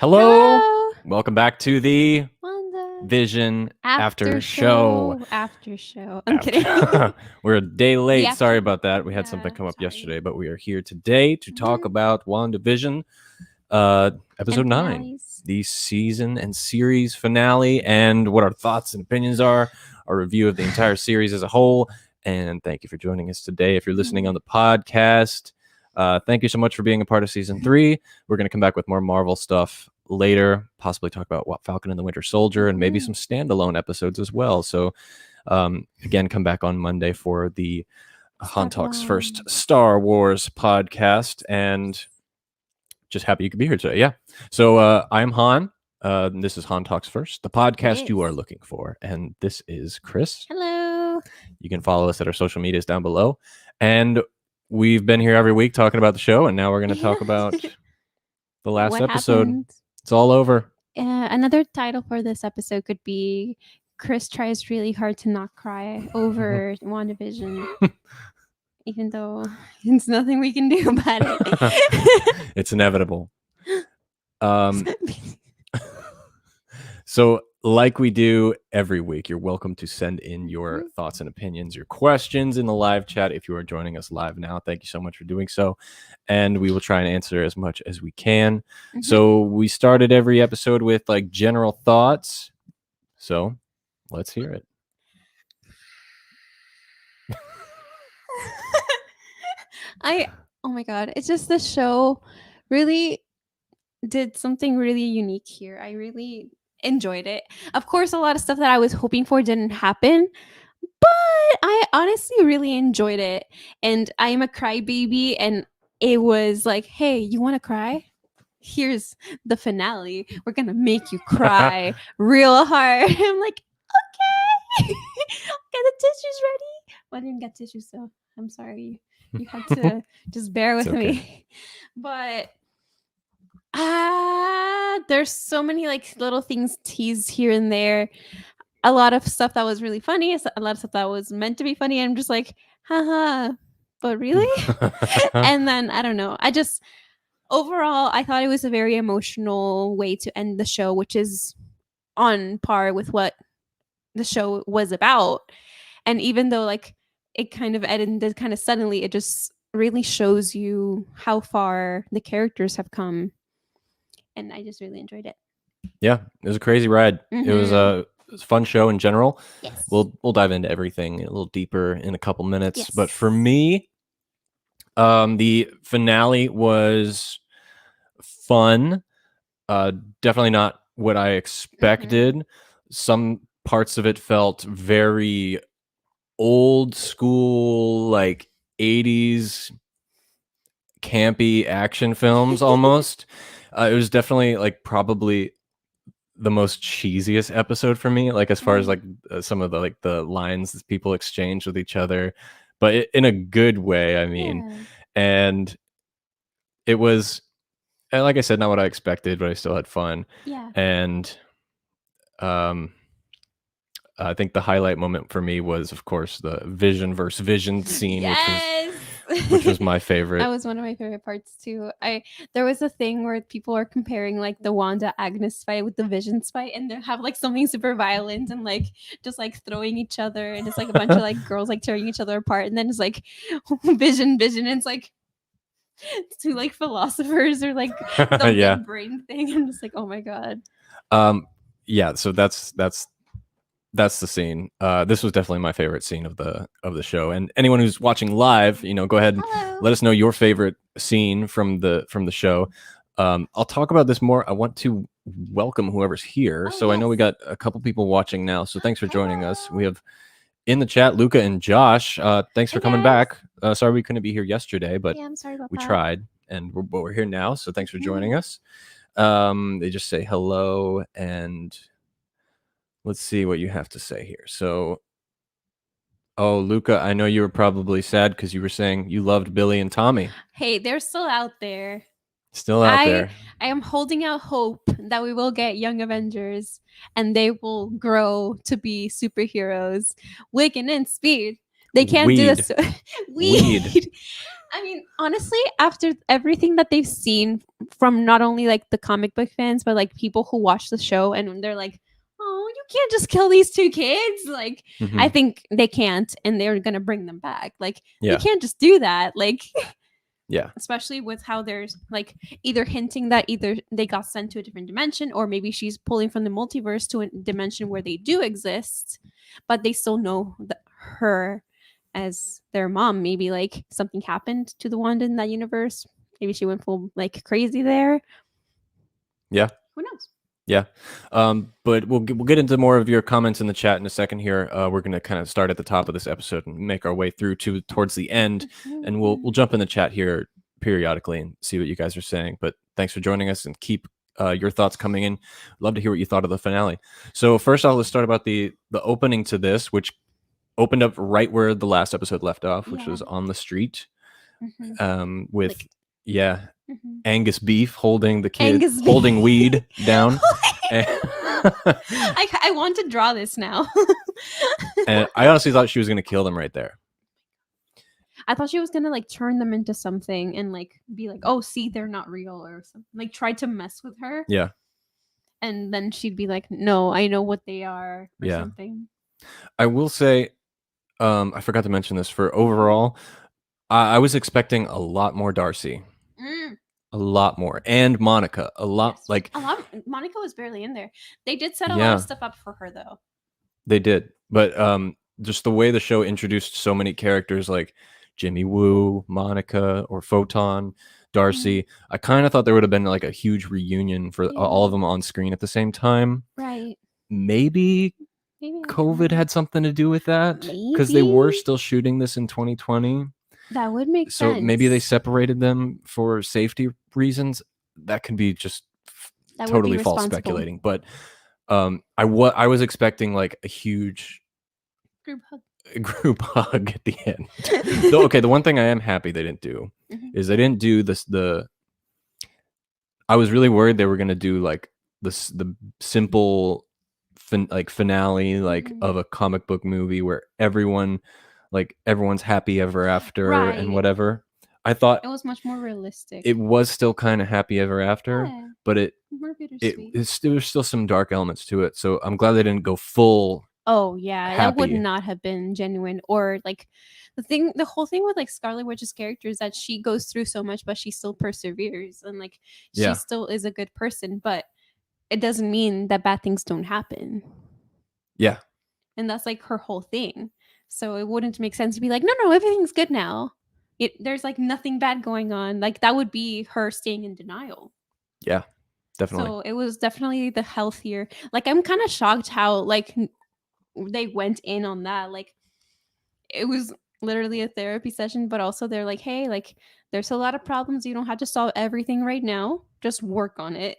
Hello. Hello. Welcome back to the WandaVision After-show. After-show. I'm kidding. We're a day late. after- Sorry about that. We had something come up yesterday, but we are here today to talk about WandaVision, episode 9, the season and series finale, and what our thoughts and opinions are, our review of the entire series as a whole. And thank you for joining us today. If you're listening on the podcast, thank you so much for being a part of season 3. We're going to come back with more Marvel stuff later, possibly talk about what Falcon and the Winter Soldier and maybe some standalone episodes as well. So again, come back on Monday for the Han Talks first Star Wars podcast, and just happy you could be here today. Yeah. So I'm Han. This is Han Talks First, the podcast you are looking for. And this is Chris. Hello. You can follow us at our social medias down below. And we've been here every week talking about the show, and now we're going to talk about the last What episode. happened? It's all over. Another title for this episode could be Chris tries really hard to not cry over WandaVision. Even though there's nothing we can do about it. It's inevitable. So like we do every week, you're welcome to send in your thoughts and opinions, your questions in the live chat. If you are joining us live now, thank you so much for doing so. And we will try and answer as much as we can. So we started every episode with like general thoughts. So let's hear it. Oh my God. It's just the show really did something really unique here. I really enjoyed it. Of course, a lot of stuff that I was hoping for didn't happen, but I honestly really enjoyed it. And I am a crybaby, and it was like, hey, you want to cry? Here's the finale. We're going to make you cry real hard. I'm like, okay. Get the tissues ready. Well, I didn't get tissues, so I'm sorry. You had to just bear with me. But there's so many like little things teased here and there. A lot of stuff that was really funny, a lot of stuff that was meant to be funny. I'm just like, haha, but really? And then I don't know. Overall, I thought it was a very emotional way to end the show, which is on par with what the show was about. And even though like it kind of ended kind of suddenly, it just really shows you how far the characters have come. And I just really enjoyed it. Yeah, it was a crazy ride. It was a fun show in general. Yes. We'll dive into everything a little deeper in a couple minutes. Yes. But for me, the finale was fun. Definitely not what I expected. Some parts of it felt very old school, like 80s campy action films almost. It was definitely like probably the most cheesiest episode for me, like as far as like some of the like the lines that people exchange with each other, but in a good way, I mean. And it was, like I said, not what I expected, but I still had fun. And I think the highlight moment for me was, of course, the Vision versus Vision scene, which was my favorite. That was one of my favorite parts too. There was a thing where people are comparing like the Wanda Agnes fight with the Vision's fight, and they have like something super violent and like just like throwing each other, and it's like a bunch of like girls like tearing each other apart, and then it's like Vision, and it's like two like philosophers or like some big brain thing. I'm just like, oh my God. Yeah, so that's the scene. This was definitely my favorite scene of the show. And anyone who's watching live, go ahead and let us know your favorite scene from the show. I'll talk about this more. I want to welcome whoever's here. I know we got a couple people watching now, so thanks for joining us. We have in the chat Luca and Josh. Thanks for coming back. Sorry we couldn't be here yesterday, but I'm sorry about we tried, and we're here now. So thanks for joining us. They just say hello, and let's see what you have to say here. So, Luca, I know you were probably sad because you were saying you loved Billy and Tommy. Hey, they're still out there. Still out there. I am holding out hope that we will get Young Avengers and they will grow to be superheroes. Wiccan and Speed. They can't do this. Weed. I mean, honestly, after everything that they've seen from not only like the comic book fans, but like people who watch the show and they're like, oh, you can't just kill these two kids. Like, I think they can't, and they're going to bring them back. Like, you can't just do that. Like, yeah. Especially with how there's like either hinting that either they got sent to a different dimension or maybe she's pulling from the multiverse to a dimension where they do exist, but they still know her as their mom. Maybe like something happened to the Wanda in that universe. Maybe she went full like crazy there. Yeah. Who knows? Yeah. But we'll get into more of your comments in the chat in a second here. We're going to kind of start at the top of this episode and make our way through towards the end. And we'll jump in the chat here periodically and see what you guys are saying. But thanks for joining us and keep your thoughts coming in. Love to hear what you thought of the finale. So first off, let's start about the opening to this, which opened up right where the last episode left off, which was on the street with, like, Angus Beef holding the kid, holding weed down. I want to draw this now. And I honestly thought she was going to kill them right there. I thought she was going to like turn them into something and like be like, oh, see, they're not real or something. Like try to mess with her. Yeah. And then she'd be like, no, I know what they are or something. I will say, I forgot to mention this for overall, I was expecting a lot more Darcy. A lot more. And Monica. A lot. Yes. Like a lot. Monica was barely in there. They did set a lot of stuff up for her though. They did. But just the way the show introduced so many characters like Jimmy Woo, Monica, or Photon, Darcy. I kind of thought there would have been like a huge reunion for all of them on screen at the same time. Right. Maybe COVID had something to do with that. Because they were still shooting this in 2020. That would make sense. So maybe they separated them for safety reasons. That could be just totally false speculating. But I was expecting like a huge group hug at the end. So, okay, the one thing I am happy they didn't do is they didn't do this. I was really worried they were going to do like the simple finale of a comic book movie where everyone's happy ever after and whatever. I thought it was much more realistic. It was still kind of happy ever after, but it was still some dark elements to it. So I'm glad they didn't go full. Oh yeah, happy. That would not have been genuine. Or like the whole thing with like Scarlet Witch's character is that she goes through so much, but she still perseveres and like she still is a good person. But it doesn't mean that bad things don't happen. Yeah, and that's like her whole thing. So it wouldn't make sense to be like, no, everything's good now. There's like nothing bad going on. Like that would be her staying in denial. Yeah, definitely. So it was definitely the healthier. Like I'm kind of shocked how like they went in on that. Like it was literally a therapy session, but also they're like, hey, like there's a lot of problems. You don't have to solve everything right now. Just work on it.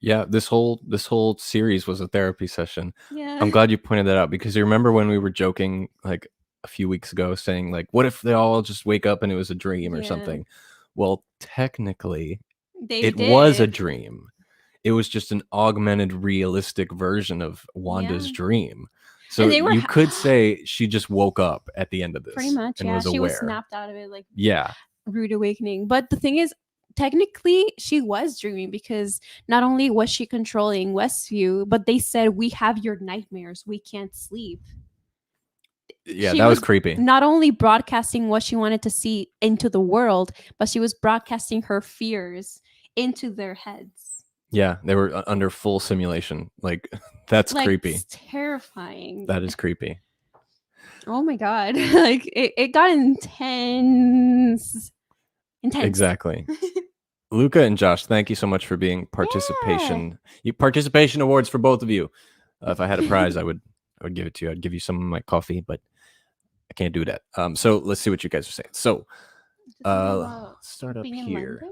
Yeah, this whole series was a therapy session. Yeah. I'm glad you pointed that out because you remember when we were joking like a few weeks ago saying like, what if they all just wake up and it was a dream or something? Well, technically it was a dream. It was just an augmented realistic version of Wanda's dream. So you could say she just woke up at the end of this. Pretty much, and was aware. She was snapped out of it like rude awakening. But the thing is, technically she was dreaming because not only was she controlling Westview, but they said we have your nightmares, we can't sleep. Yeah, that was creepy. Not only broadcasting what she wanted to see into the world, but she was broadcasting her fears into their heads. Yeah, they were under full simulation. Like that's creepy. It's terrifying. That is creepy. Oh my god. Like it got intense. Exactly. Luca and Josh, thank you so much for being participation. Participation awards for both of you. If I had a prize, I would give it to you. I'd give you some of my coffee, but I can't do that. So let's see what you guys are saying. So let's start up here.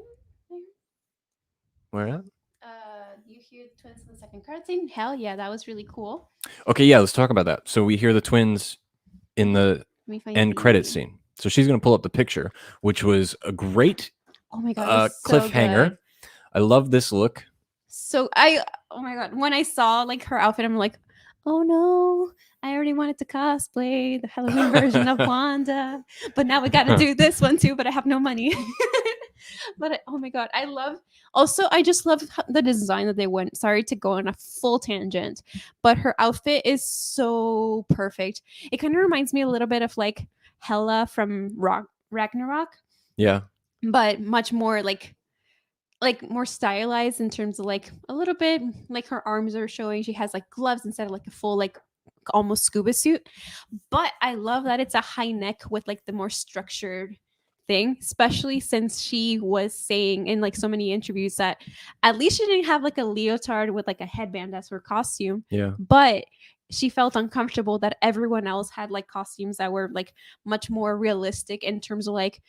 Where at? You hear the twins in the second card scene? Hell yeah, that was really cool. Okay, yeah, let's talk about that. So we hear the twins in the end credit scene. So she's going to pull up the picture, which was a great cliffhanger. I love this look. Oh my god, when I saw like her outfit, I'm like, oh no, I already wanted to cosplay the Halloween version of Wanda, but now we got to do this one too, but I have no money. But oh my god, I love. Also, I just love the design that they went. Sorry to go on a full tangent, but her outfit is so perfect. It kind of reminds me a little bit of like Hela from Ragnarok, Yeah. but much more like more stylized in terms of like a little bit like her arms are showing. She has like gloves instead of like a full like almost scuba suit. But I love that it's a high neck with like the more structured thing, especially since she was saying in like so many interviews that at least she didn't have like a leotard with like a headband as her costume. Yeah. But she felt uncomfortable that everyone else had like costumes that were like much more realistic in terms of like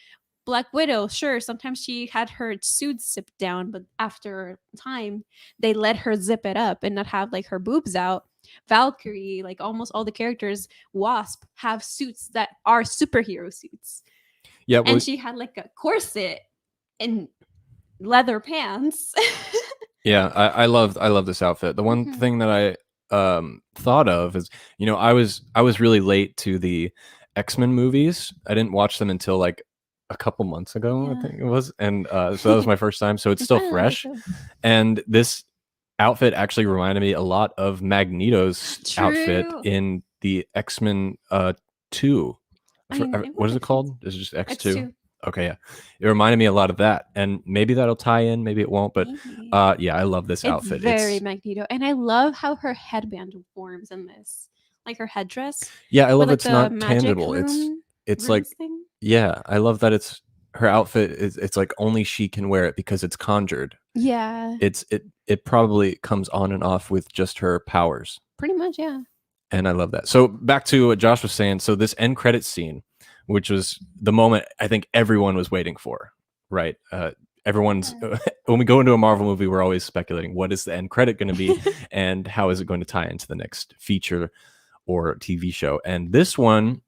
Black Widow, sure, sometimes she had her suit zipped down, but after time, they let her zip it up and not have like her boobs out. Valkyrie, like almost all the characters, Wasp, have suits that are superhero suits. Yeah. Well, And she had like a corset and leather pants. yeah. I love this outfit. The one thing that I thought of is, I was really late to the X-Men movies. I didn't watch them until like a couple months ago, I think it was, and so that was my first time, so it's still fresh. And this outfit actually reminded me a lot of Magneto's outfit in the X-Men 2. What is it called? Is it just X2? Okay, yeah, it reminded me a lot of that, and maybe that'll tie in, maybe it won't, but yeah, I love this outfit. Very Magneto, and I love how her headband forms in this, like her headdress. Yeah, I love it's not tangible. It's like thing. Yeah, I love that it's her outfit it's like only she can wear it because it's conjured. Yeah. It probably comes on and off with just her powers. Pretty much, yeah. And I love that. So back to what Josh was saying. So this end credit scene, which was the moment I think everyone was waiting for, right? Everyone's when we go into a Marvel movie, we're always speculating what is the end credit going to be and how is it going to tie into the next feature or TV show. And this one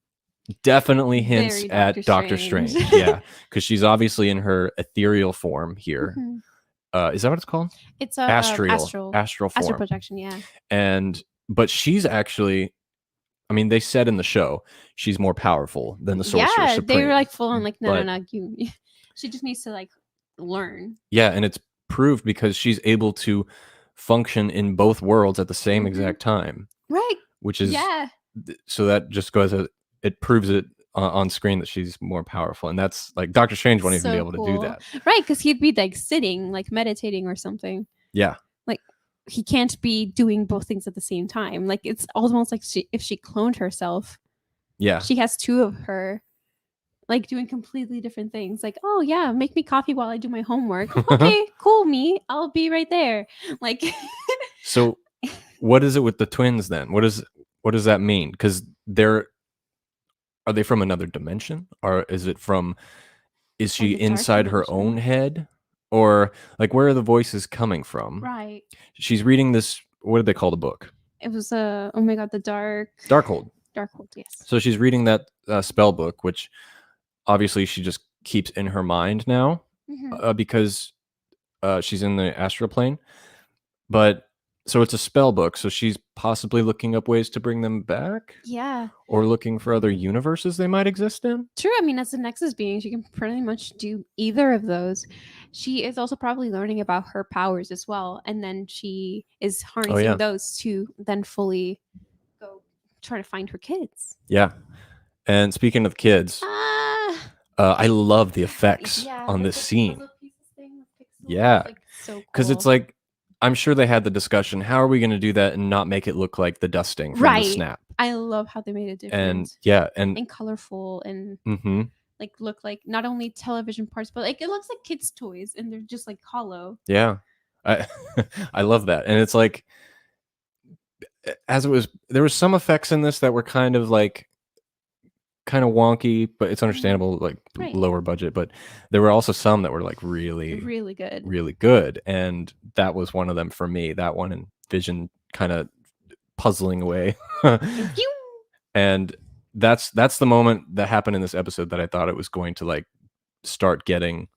definitely hints at Doctor Strange. Yeah, because she's obviously in her ethereal form here. Is that what it's called? It's astral form. Astral projection, yeah. But she's actually, I mean, they said in the show she's more powerful than the Sorcerer Supreme. They were like full on like no, she just needs to like learn. Yeah, and it's proved because she's able to function in both worlds at the same exact time. Right. Which is so that just goes as it proves it on screen that she's more powerful, and that's like Doctor Strange won't even be able to do that, right? Because he'd be like sitting, like meditating or something. Yeah, like he can't be doing both things at the same time. Like it's almost like if she cloned herself. Yeah, she has two of her, like doing completely different things. Like, oh yeah, make me coffee while I do my homework. Okay, cool, me. I'll be right there. Like, so what is it with the twins then? What does that mean? Because are they from another dimension, or is she inside her own head, or like where are the voices coming from? Right. She's reading this. What did they call the book? It was oh my god, the Darkhold. Darkhold, yes. So she's reading that spell book, which obviously she just keeps in her mind now because she's in the astral plane. But so it's a spell book, so she's possibly looking up ways to bring them back? Yeah. Or looking for other universes they might exist in? True. I mean, as a Nexus being, she can pretty much do either of those. She is also probably learning about her powers as well. And then she is harnessing those to then fully go try to find her kids. Yeah. And speaking of kids, I love the effects on this scene. Yeah. Because it's like, I'm sure they had the discussion, how are we going to do that and not make it look like the dusting from the snap? I love how they made it different. And colorful and like look like not only television parts, but like it looks like kids' toys and they're just like hollow. Yeah. I love that. And it's like, there was some effects in this that were kind of wonky, but it's understandable, like lower budget, but there were also some that were like really good, and that was one of them for me. That one and Vision kind of puzzling away. And that's the moment that happened in this episode that I thought it was going to like start getting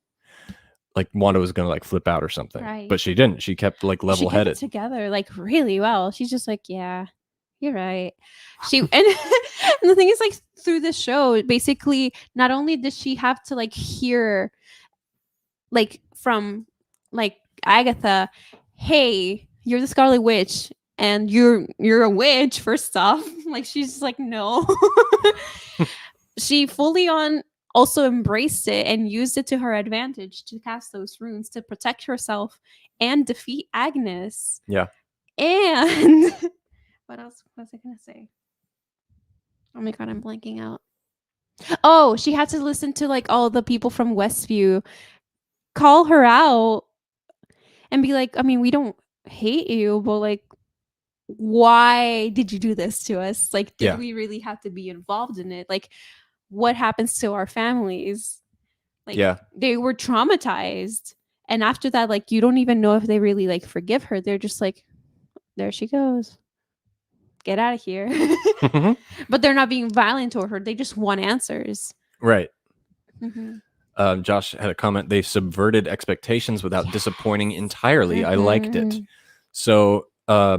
like Wanda was going to like flip out or something, but she didn't. She kept like level headed together like really well. She's just like, yeah, You're right. She and the thing is, like, through the show, basically, not only did she have to like hear like from like Agatha, hey, you're the Scarlet Witch and you're a witch first off. Like she's just like, no. She fully on also embraced it and used it to her advantage to cast those runes to protect herself and defeat Agnes. Yeah. And what else was I gonna say? Oh my god, I'm blanking out. Oh, she had to listen to like all the people from Westview call her out and be like, I mean, we don't hate you, but like, why did you do this to us? Like, did we really have to be involved in it? Like, what happens to our families? Like, they were traumatized. And after that, like, you don't even know if they really like forgive her. They're just like, there she goes. Get out of here. But they're not being violent toward her. They just want answers. Right. Josh had a comment. They subverted expectations without disappointing entirely. I liked it. So, yeah.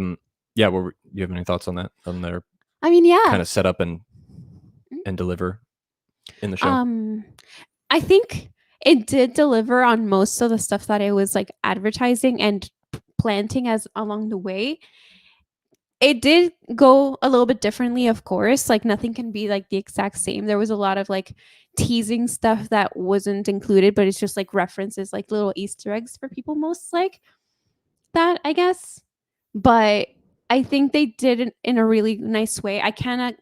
Do you have any thoughts on that? On their, I mean, yeah, kind of set up and deliver in the show. I think it did deliver on most of the stuff that it was like advertising and planting as along the way. It did go a little bit differently, of course. Like nothing can be like the exact same. There was a lot of like teasing stuff that wasn't included, but it's just like references, like little Easter eggs for people most like that, I guess. But I think they did it in a really nice way. I kind of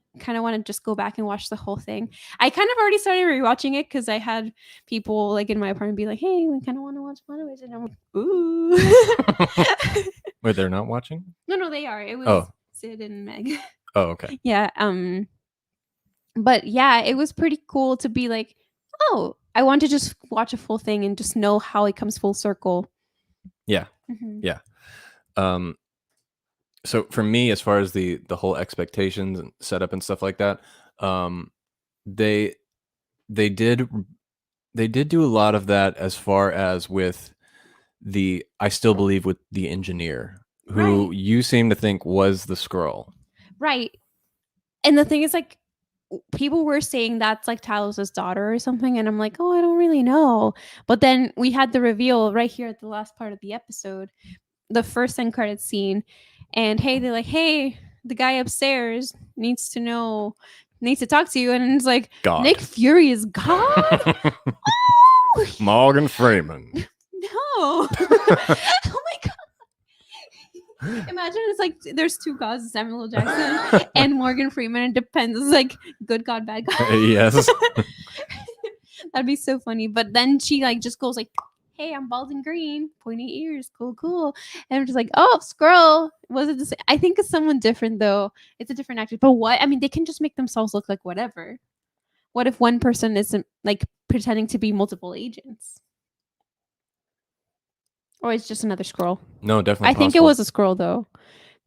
want to just go back and watch the whole thing. I kind of already started rewatching it because I had people like in my apartment be like, "Hey, we kind of want to watch WandaVision." And I'm like, "Ooh." Wait, they're not watching? No, they are. It was Sid and Meg. Oh, okay. Yeah. But yeah, it was pretty cool to be like, oh, I want to just watch a full thing and just know how it comes full circle. Yeah. Yeah. So for me, as far as the whole expectations and setup and stuff like that, they did do a lot of that as far as with I still believe with the engineer who you seem to think was the Skrull. Right. And the thing is, like, people were saying that's like Talos' daughter or something, and I'm like, oh, I don't really know. But then we had the reveal right here at the last part of the episode, the first end credit scene, and they're like, hey, the guy upstairs needs to talk to you, and it's like, God. Nick Fury is God. Oh! Morgan Freeman. No. Oh my god. Imagine it's like there's two gods, Samuel L. Jackson and Morgan Freeman. It depends. It's like good god, bad god. Yes. That'd be so funny. But then she like just goes like, hey, I'm bald and green, pointy ears, cool. And I'm just like, oh, Skrull. Was it the same? I think it's someone different though. It's a different actor. But what? I mean, they can just make themselves look like whatever. What if one person isn't like pretending to be multiple agents? Or it's just another Skrull. No, definitely. I think it was a Skrull though,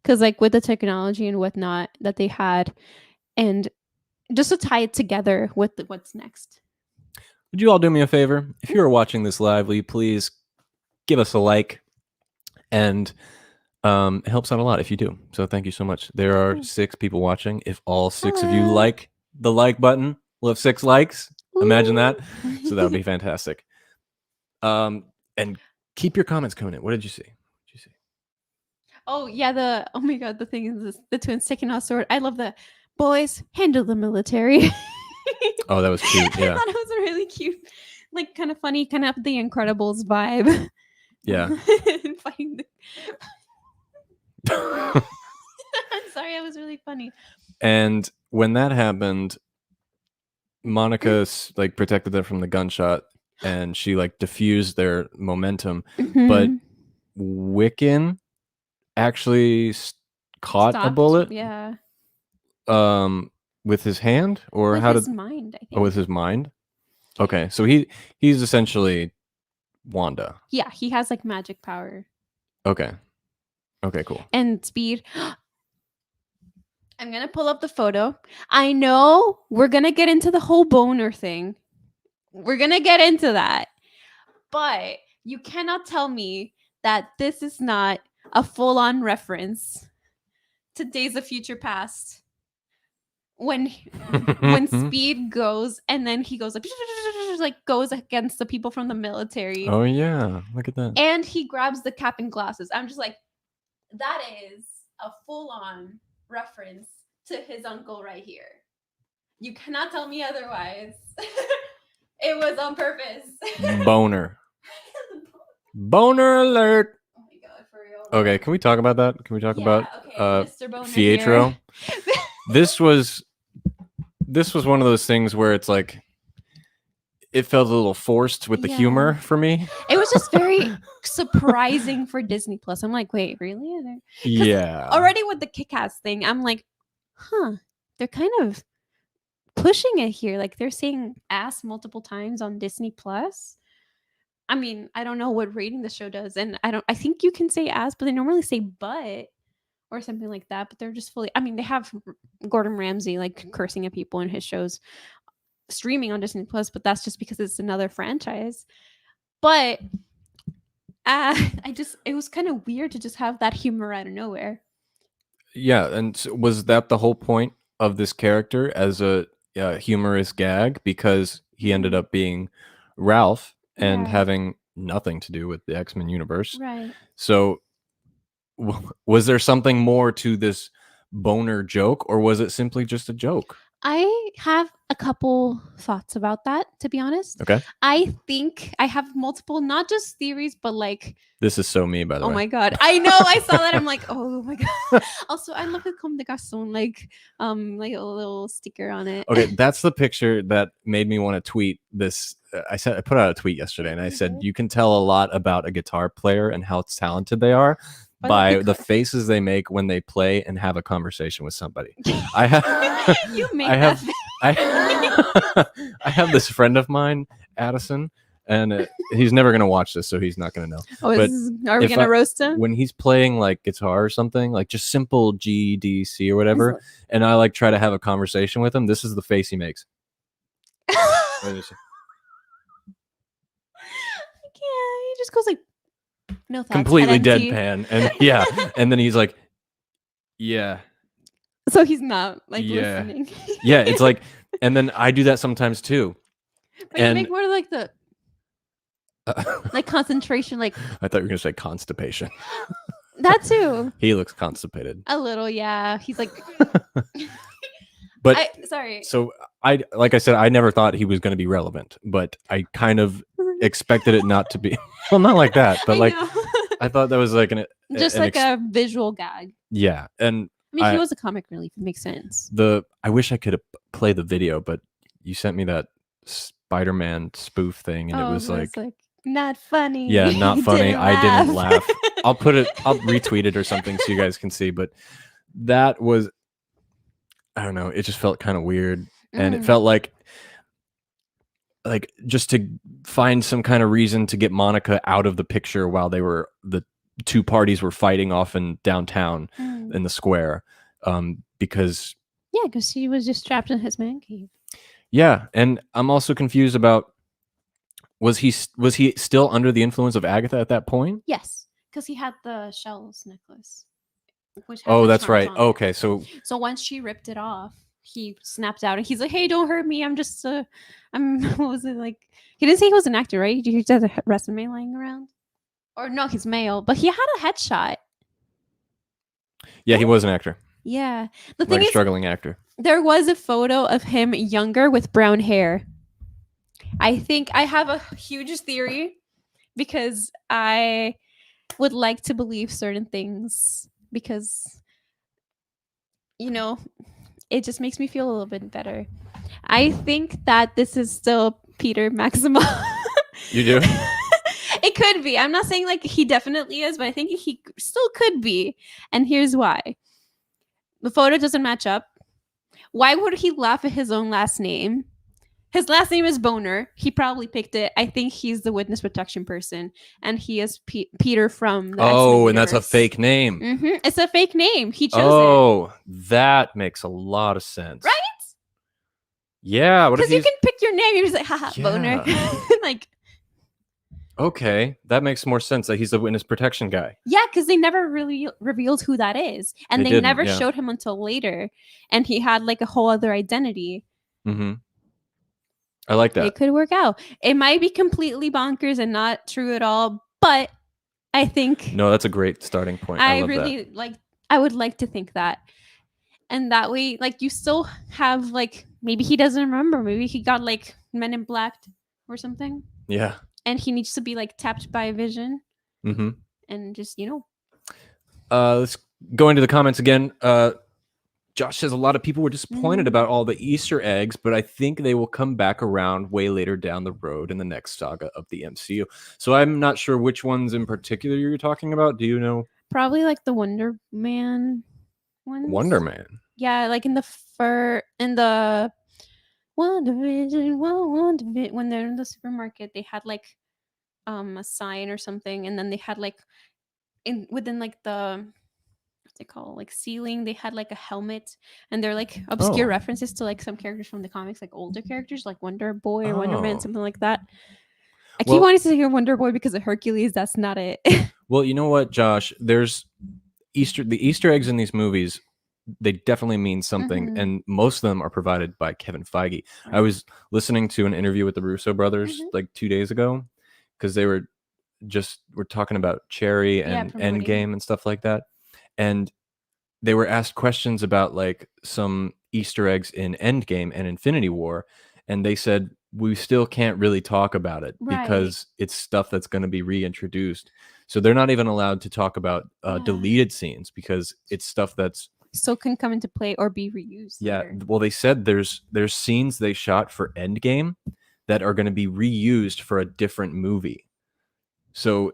because like with the technology and whatnot that they had, and just to tie it together with what's next. Would you all do me a favor? If you are watching this live, will you please give us a like? And it helps out a lot if you do. So thank you so much. There are 6 people watching. If all 6 of you like the like button, we'll have 6 likes. Imagine that. So that would be fantastic. And keep your comments coming in. What did you see? Oh yeah, oh my god, the thing is the twins taking out sword. I love that. Boys, handle the military. Oh, that was cute. Yeah. I thought it was really cute. Like kind of funny, kind of the Incredibles vibe. Yeah. Fighting I'm sorry, it was really funny. And when that happened, Monica like protected them from the gunshot and she like diffused their momentum. But Wiccan actually caught a bullet. Yeah. With his hand or with his mind, I think. Oh, with his mind. Okay, so he's essentially Wanda. Yeah, he has like magic power. Okay, cool. And speed. I'm gonna pull up the photo. I know we're gonna get into the whole boner thing. We're gonna get into that, but you cannot tell me that this is not a full-on reference to Days of Future Past when Speed goes and then he goes like goes against the people from the military. Oh yeah, look at that. And he grabs the cap and glasses. I'm just like, that is a full-on reference to his uncle right here. You cannot tell me otherwise. It was on purpose. Boner. Boner alert. Oh my god, for real. Okay, can we talk about that? Can we talk about Mr. Boner Pietro? here. This was one of those things where it's like it felt a little forced with the humor for me. It was just very surprising for Disney Plus. I'm like, wait, really? Yeah. Already with the Kick-Ass thing, I'm like, they're kind of pushing it here. Like they're saying ass multiple times on Disney Plus. I mean, I don't know what rating the show does, and I think you can say ass, but they normally say butt or something like that. But they're just fully. I mean, they have Gordon Ramsay like cursing at people in his shows streaming on Disney Plus, but that's just because it's another franchise. But it was kind of weird to just have that humor out of nowhere. Yeah, and so was that the whole point of this character as a humorous gag? Because he ended up being Ralph and having nothing to do with the X-Men universe. Right. So was there something more to this boner joke, or was it simply just a joke? I have a couple thoughts about that, to be honest. Okay. I think I have multiple, not just theories, but like... This is so me, by the way. Oh my god. I know, I saw that. I'm like, oh my god. Also, I love the Comme des Garçons, like a little sticker on it. Okay, that's the picture that made me want to tweet this. I put out a tweet yesterday, and I said, you can tell a lot about a guitar player and how talented they are by the faces they make when they play and have a conversation with somebody. I have this friend of mine, Addison, and he's never gonna watch this, so he's not gonna know. Oh, are we gonna roast him when he's playing like guitar or something, like just simple G, D, C or whatever? And I like try to have a conversation with him. This is the face he makes. He just goes like, no thoughts, completely deadpan, and and then he's like, yeah. So he's not like listening. Yeah, it's like, and then I do that sometimes too. But you make more like the like concentration, like I thought you were gonna say constipation. That too. He looks constipated. A little, yeah. He's like But sorry. So like I said, I never thought he was gonna be relevant, but I kind of expected it not to be. Well, not like that, but like I thought that was like a visual gag. Yeah, and I mean, he was a comic relief. It makes sense. I wish I could play the video, but you sent me that Spider-Man spoof thing, and it was like not funny. Yeah, not funny. I didn't laugh. I'll retweet it or something so you guys can see. But that was, I don't know. It just felt kind of weird, and it felt like just to find some kind of reason to get Monica out of the picture while the two parties were fighting off in downtown in the square, because she was just trapped in his man cave. Yeah, and I'm also confused about was he still under the influence of Agatha at that point? Yes, because he had the shells necklace. That's right. Okay, so once she ripped it off, he snapped out and he's like, "Hey, don't hurt me. I'm just what was it like?" He didn't say he was an actor, right? He just has a resume lying around. Or no, he's male, but he had a headshot. Yeah, he was an actor. Yeah. The thing is, struggling actor. There was a photo of him younger with brown hair. I think I have a huge theory because I would like to believe certain things because, it just makes me feel a little bit better. I think that this is still Peter Maximoff. You do? It could be. I'm not saying like he definitely is, but I think he still could be. And here's why. The photo doesn't match up. Why would he laugh at his own last name? His last name is Boner. He probably picked it. I think he's the witness protection person. And he is Peter from the X-Men and that's a fake name. It's a fake name. He chose it. Oh, that makes a lot of sense. Right? Yeah. Because you can pick your name. You're just like, haha, Boner. Like... Okay, that makes more sense. That he's the witness protection guy. Yeah, because they never really revealed who that is, and They they didn't, never yeah. showed him until later, and he had like a whole other identity. Mm-hmm. I like that. It could work out. It might be completely bonkers and not true at all, but I think No, that's a great starting point. I love really that. like. I would like to think that, and that way, like you still have like maybe he doesn't remember. Maybe he got like Men in Black or something. Yeah. And he needs to be like tapped by a vision. Mm-hmm. And just let's go into the comments again. Josh says a lot of people were disappointed about all the Easter eggs, but I think they will come back around way later down the road in the next saga of the MCU. So I'm not sure which ones in particular you're talking about. Do you know? Probably like the Wonder Man ones. Wonder Man. Yeah, like in the WandaVision, when they're in the supermarket, they had like a sign or something, and then they had like within like the what's it called, like ceiling, they had like a helmet, and they're like obscure references to like some characters from the comics, like older characters like Wonder Boy or Wonder Man, something like that. I keep wanting to hear Wonder Boy because of Hercules. That's not it. Well, you know what, Josh? There's the Easter eggs in these movies. They definitely mean something, and most of them are provided by Kevin Feige. I was listening to an interview with the Russo brothers like 2 days ago because they were talking about Cherry and Endgame and stuff like that, and they were asked questions about like some Easter eggs in Endgame and Infinity War, and they said we still can't really talk about it because it's stuff that's going to be reintroduced. So they're not even allowed to talk about deleted scenes because it's stuff that's still can come into play or be reused. Yeah, well, they said there's scenes they shot for Endgame that are going to be reused for a different movie. So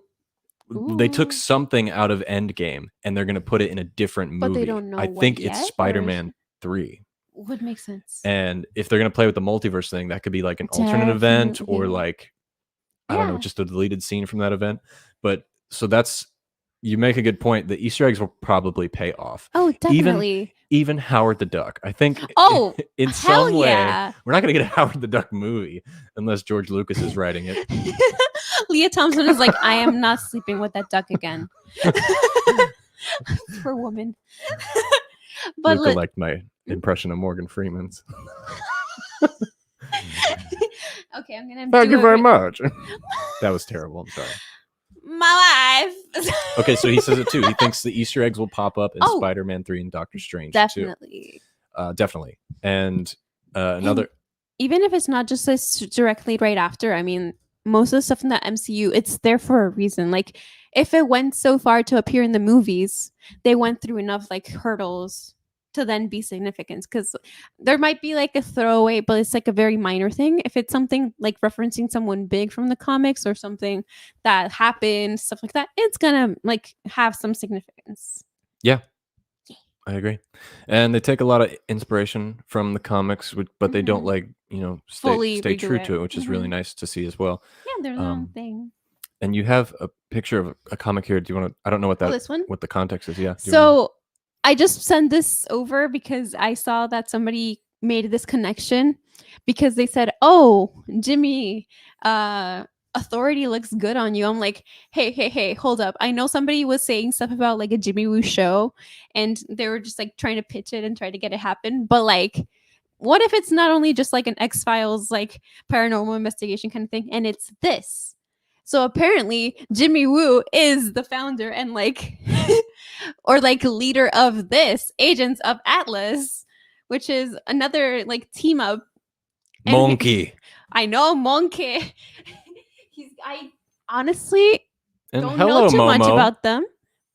they took something out of Endgame and they're going to put it in a different movie. But they don't know. I think it's Spider-Man 3. Would make sense. And if they're going to play with the multiverse thing, that could be like an alternate event or like, I don't know, just a deleted scene from that event. But so you make a good point. The Easter eggs will probably pay off. Oh, definitely. Even Howard the Duck. I think in some way, we're not going to get a Howard the Duck movie unless George Lucas is writing it. Leah Thompson is like, I am not sleeping with that duck again. Poor woman. But Luca liked my impression of Morgan Freeman's. Okay, I'm gonna. Thank you very much. That was terrible. I'm sorry. My life. Okay, so he says it too. He thinks the Easter eggs will pop up in Spider-Man 3 and Doctor Strange definitely. Too. Definitely. And another. Even if it's not just this directly right after, I mean, most of the stuff in the MCU, it's there for a reason. Like, if it went so far to appear in the movies, they went through enough like hurdles to then be significant, because there might be like a throwaway, but it's like a very minor thing. If it's something like referencing someone big from the comics or something that happened, stuff like that, it's gonna like have some significance. Yeah, I agree. And they take a lot of inspiration from the comics, but they don't like, stay true to it, which is really nice to see as well. Yeah, their own thing. And you have a picture of a comic here. Do you want to? I don't know what this one? What the context is. Yeah. So I just sent this over because I saw that somebody made this connection, because they said, "Oh, Jimmy, authority looks good on you." I'm like, hey, hold up. I know somebody was saying stuff about like a Jimmy Woo show, and they were just like trying to pitch it and try to get it happen. But like, what if it's not only just like an X-Files like paranormal investigation kind of thing, and it's this? So apparently Jimmy Woo is the founder and like or like leader of this Agents of Atlas, which is another like team up. Monkey. I know, Monkey. I honestly don't know too Momo. much about them.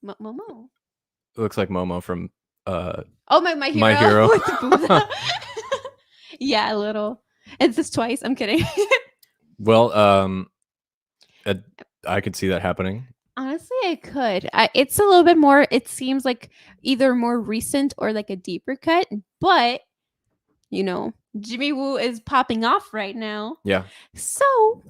Momo. It looks like Momo from my Hero. My Hero. Yeah, a little. It's just twice. I'm kidding. Well, I could see that happening. Honestly, I could. It's a little bit more, it seems like either more recent or like a deeper cut, but Jimmy Woo is popping off right now. Yeah. So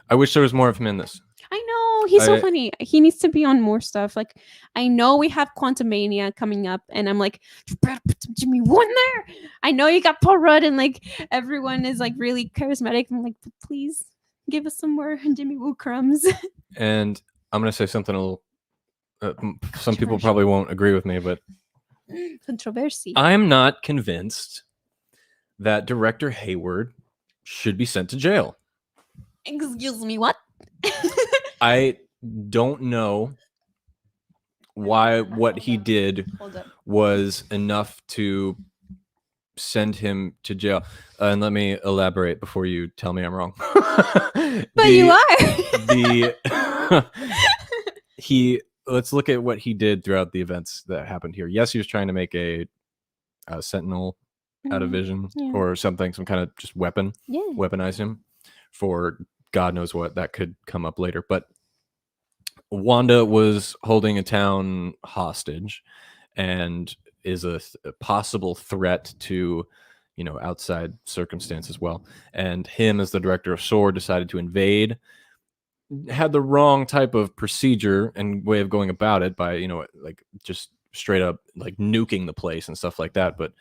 I wish there was more of him in this. I know, he's so funny. He needs to be on more stuff. Like, I know we have Quantumania coming up, and I'm like, you better put some Jimmy Woo in there. I know you got Paul Rudd, and like everyone is like really charismatic. I'm like, please Give us some more Jimmy Woo crumbs. And I'm gonna say something a little. Some people probably won't agree with me, but controversy. I'm not convinced that director Hayward should be sent to jail. Excuse me, what? I don't know why what he did was enough to send him to jail. And let me elaborate before you tell me I'm wrong. But you are. Let's look at what he did throughout the events that happened here. Yes, he was trying to make a sentinel out of Vision or something, some kind of just weapon, weaponize him for God knows what. That could come up later. But Wanda was holding a town hostage and is a possible threat to, outside circumstance as well. And him, as the director of SWORD, decided to invade. Had the wrong type of procedure and way of going about it by, like just straight up like nuking the place and stuff like that. But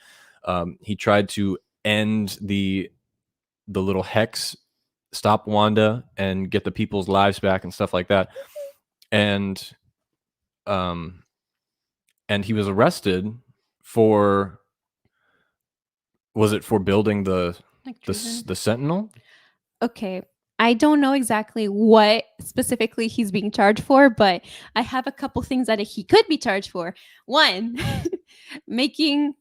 he tried to end the little hex, stop Wanda and get the people's lives back and stuff like that. And he was arrested for, was it for building the Sentinel? Okay. I don't know exactly what specifically he's being charged for, but I have a couple things that he could be charged for. One, making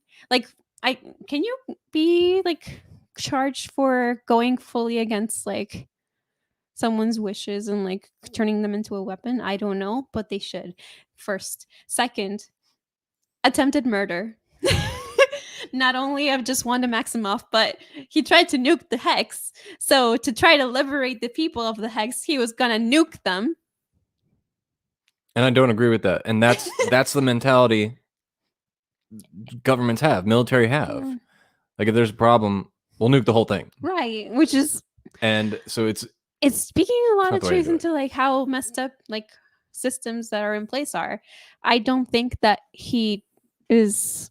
can you be like charged for going fully against like someone's wishes and like turning them into a weapon? I don't know, but they should. First. Second, attempted murder. Not only of just Wanda Maximoff, but he tried to nuke the Hex. So to try to liberate the people of the Hex, he was gonna nuke them. And I don't agree with that. And that's the mentality governments have, military have. Yeah. Like if there's a problem, we'll nuke the whole thing. Right. Which is, and so it's speaking a lot of truth into like how messed up like systems that are in place are. I don't think that he is.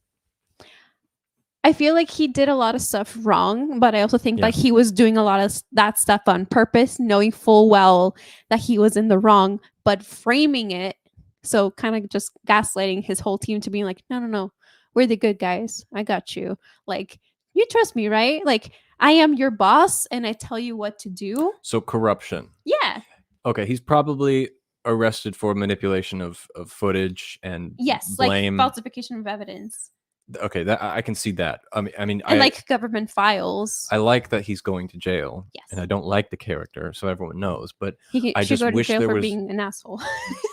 I feel like he did a lot of stuff wrong, but I also think like he was doing a lot of that stuff on purpose, knowing full well that he was in the wrong, but framing it. So kind of just gaslighting his whole team to being like, no, we're the good guys. I got you. Like, you trust me, right? Like, I am your boss and I tell you what to do. So corruption. Yeah. Okay. He's probably arrested for manipulation of footage and blame. Like falsification of evidence. Okay, that I can see that. I mean, and like government files. I like that he's going to jail. Yes. And I don't like the character, so everyone knows. But I just wish there was being an asshole.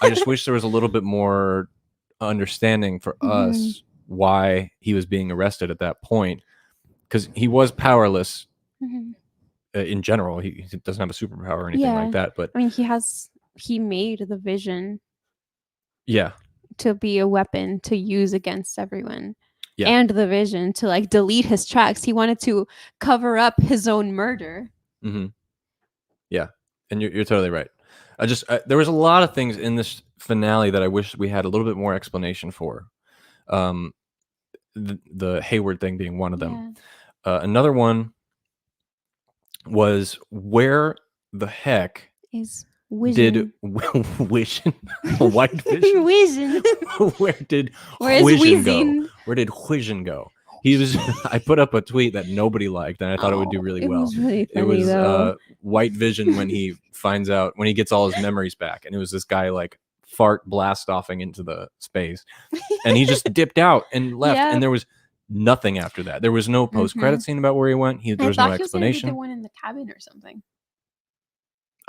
I just wish there was a little bit more understanding for us why he was being arrested at that point, because he was powerless. In general, he doesn't have a superpower or anything like that. But I mean, he made the Vision. Yeah. To be a weapon to use against everyone. Yeah. And the Vision to like delete his tracks. He wanted to cover up his own murder. Yeah, and you're totally right. There was a lot of things in this finale that I wish we had a little bit more explanation for. The Hayward thing being one of them. Another one was where the heck is Vision. Vision? White Vision? Vision. Where did Vision go? Where did Vision go? I put up a tweet that nobody liked, and I thought it would do really well. Was really funny, it was White Vision when he finds out, when he gets all his memories back, and it was this guy like fart blast offing into the space, and he just dipped out and left, and there was nothing after that. There was no post-credit scene about where he went. There was no explanation. He was the one in the cabin or something.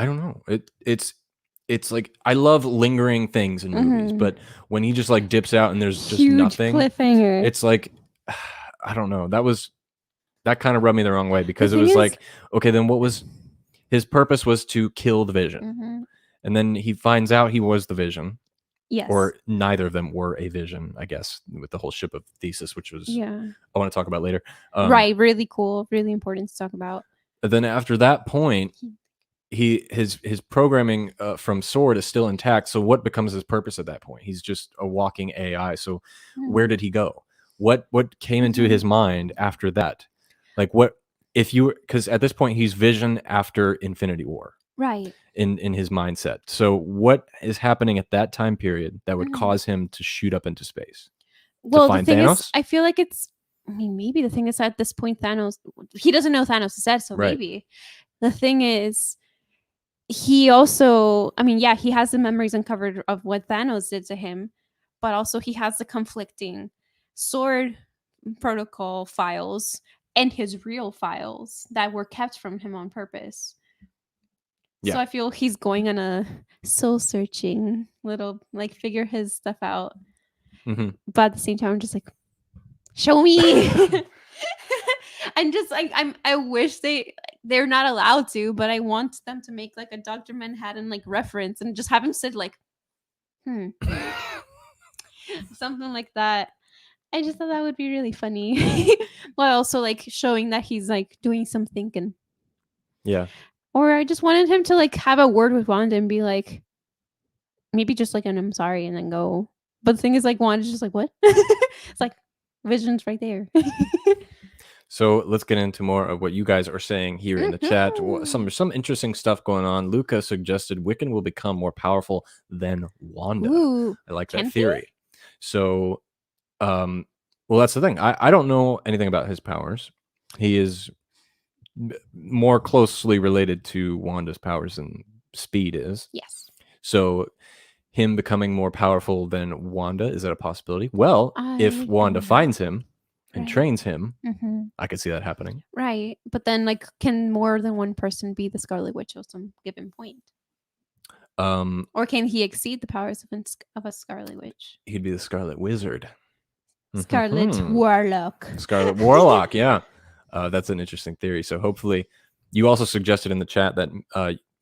I don't know. It's like, I love lingering things in movies, but when he just like dips out and there's just huge nothing, cliffhanger. It's like, I don't know. That kind of rubbed me the wrong way, because it was like, okay, then what was his purpose? Was to kill the Vision, and then he finds out he was the Vision. Yes. Or neither of them were a Vision, I guess, with the whole ship of Thesis, which was I want to talk about later. Right, really cool, really important to talk about. But then after that point, his programming from SWORD is still intact. So what becomes his purpose at that point? He's just a walking AI. So where did he go? What came into his mind after that? Like, what if you? Because at this point he's Vision after Infinity War. Right. in his mindset. So what is happening at that time period that would cause him to shoot up into space? Well, the find thing Thanos? is, I feel like it's. I mean, maybe the thing is at this point, Thanos. He doesn't know Thanos is dead, so Right. maybe the thing is, he also. I mean, yeah, he has the memories uncovered of what Thanos did to him, but also he has the conflicting sword protocol files and his real files that were kept from him on purpose. Yeah. So I feel he's going on a soul searching little like figure his stuff out. Mhm. But at the same time, I'm just like, show me. And just like I wish they're not allowed to, but I want them to make like a Dr. Manhattan like reference and just have him sit like, something like that. I just thought that would be really funny. But also like showing that he's like doing some thinking. Yeah. Or I just wanted him to like have a word with Wanda and be like, maybe just like an I'm sorry and then go. But the thing is like Wanda's just like, what? It's like Vision's right there. So let's get into more of what you guys are saying here in the chat. Some interesting stuff going on. Luca suggested Wiccan will become more powerful than Wanda. Ooh, I like that theory. So, well, that's the thing. I don't know anything about his powers. He is more closely related to Wanda's powers than Speed is. Yes. So him becoming more powerful than Wanda, is that a possibility? Well, if Wanda finds him and trains him, I could see that happening. Right. But then like can more than one person be the Scarlet Witch at some given point? Or can he exceed the powers of a Scarlet Witch? He'd be the Scarlet Wizard. Scarlet Warlock. Scarlet Warlock, yeah. That's an interesting theory. So hopefully you also suggested in the chat that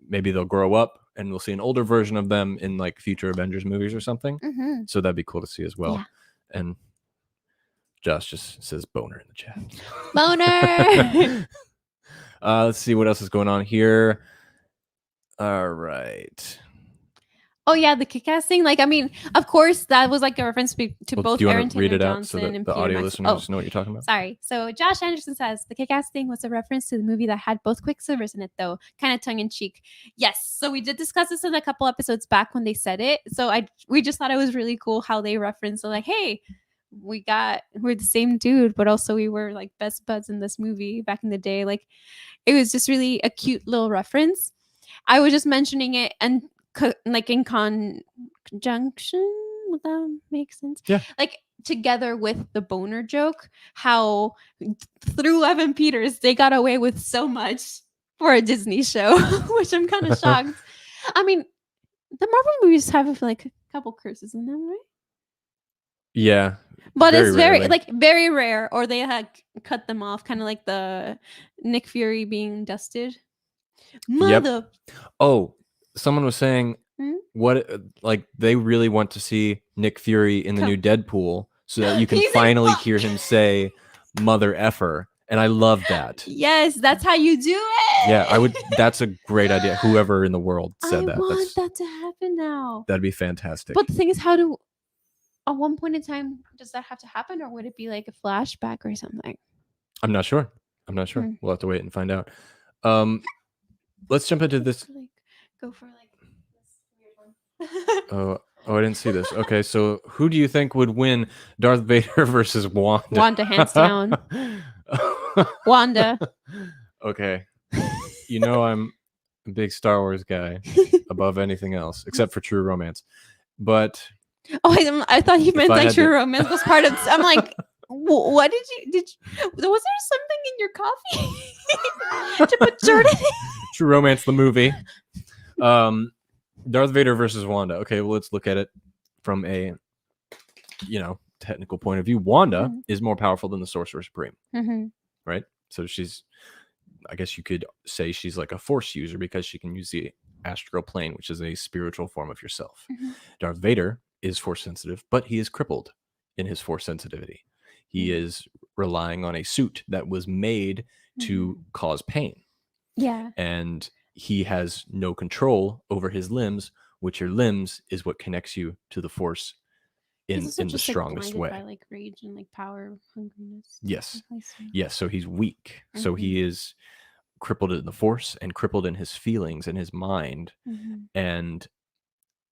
maybe they'll grow up and we'll see an older version of them in like future Avengers movies or something. So that'd be cool to see as well. Yeah. And Josh just says boner in the chat. Boner. Let's see what else is going on here. All right. Oh yeah, the Kick-Ass thing. Like, I mean, of course, that was like a reference to both Aaron Taylor Johnson and the Peter audio Maxwell. listeners know what you're talking about. Sorry. So Josh Anderson says the Kick-Ass thing was a reference to the movie that had both Quicksilvers in it, though, kind of tongue in cheek. Yes. So we did discuss this in a couple episodes back when they said it. So we just thought it was really cool how they referenced like, hey, we're the same dude, but also we were like best buds in this movie back in the day. Like, it was just really a cute little reference. I was just mentioning it and like in conjunction, would that make sense? Yeah. Like together with the boner joke, how through Evan Peters they got away with so much for a Disney show, which I'm kind of shocked. I mean, the Marvel movies have like a couple curses in them, right? Yeah. But it's very rare, or they had cut them off, kind of like the Nick Fury being dusted. Mother. Yep. Oh, someone was saying what like they really want to see Nick Fury in the new Deadpool so that you can finally hear him say mother effer, and I love that. Yes, that's how you do it. Yeah, that's a great idea. Whoever in the world said that. I want that to happen now. That'd be fantastic. But the thing is, at one point in time does that have to happen, or would it be like a flashback or something? I'm not sure. We'll have to wait and find out. Let's jump into this. Go for like this weird one. Oh, I didn't see this. Okay, so who do you think would win, Darth Vader versus Wanda? Wanda, hands down. Wanda. Okay. You know I'm a big Star Wars guy above anything else, except for True Romance. But I thought you meant like True Romance was part of. I'm like, what did you? Was there something in your coffee to put dirt in? True Romance, the movie. Darth Vader versus Wanda. Okay, well, let's look at it from a, technical point of view. Wanda is more powerful than the Sorcerer Supreme, right? So I guess you could say she's like a Force user because she can use the astral plane, which is a spiritual form of yourself. Darth Vader is Force sensitive, but he is crippled in his Force sensitivity. He is relying on a suit that was made to cause pain. Yeah. And he has no control over his limbs, which your limbs is what connects you to the Force in the strongest way. By like rage and like power hungriness. Yes. Yes. So he's weak. So he is crippled in the Force and crippled in his feelings and his mind. And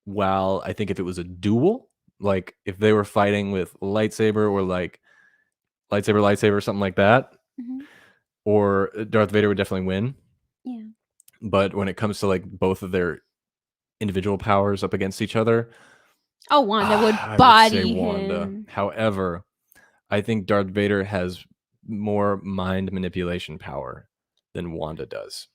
while I think if it was a duel, like if they were fighting with lightsaber or like lightsaber, something like that, or Darth Vader would definitely win. Yeah. But when it comes to like both of their individual powers up against each other, Wanda would body him. Wanda. However, I think Darth Vader has more mind manipulation power than Wanda does.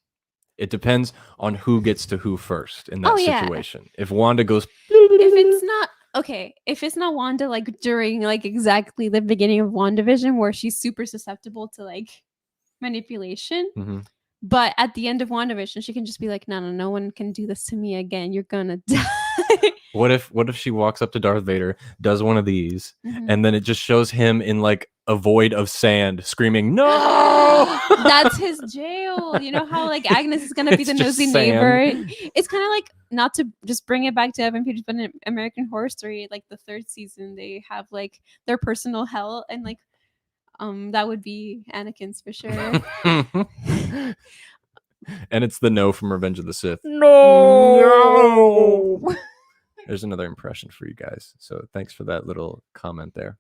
It depends on who gets to who first in that situation. If Wanda goes, if it's not Wanda, like during like exactly the beginning of WandaVision where she's super susceptible to like manipulation, but at the end of WandaVision she can just be like, no one can do this to me again, you're gonna die. What if she walks up to Darth Vader, does one of these, and then it just shows him in like a void of sand screaming, "No!" That's his jail. You know how like Agnes is gonna be the nosy neighbor. It's kind of like, not to just bring it back to Evan Peters, but in American Horror Story, like the 3rd season, they have like their personal hell, and like that would be Anakin's for sure. And it's the no from Revenge of the Sith. No. There's another impression for you guys. So thanks for that little comment there.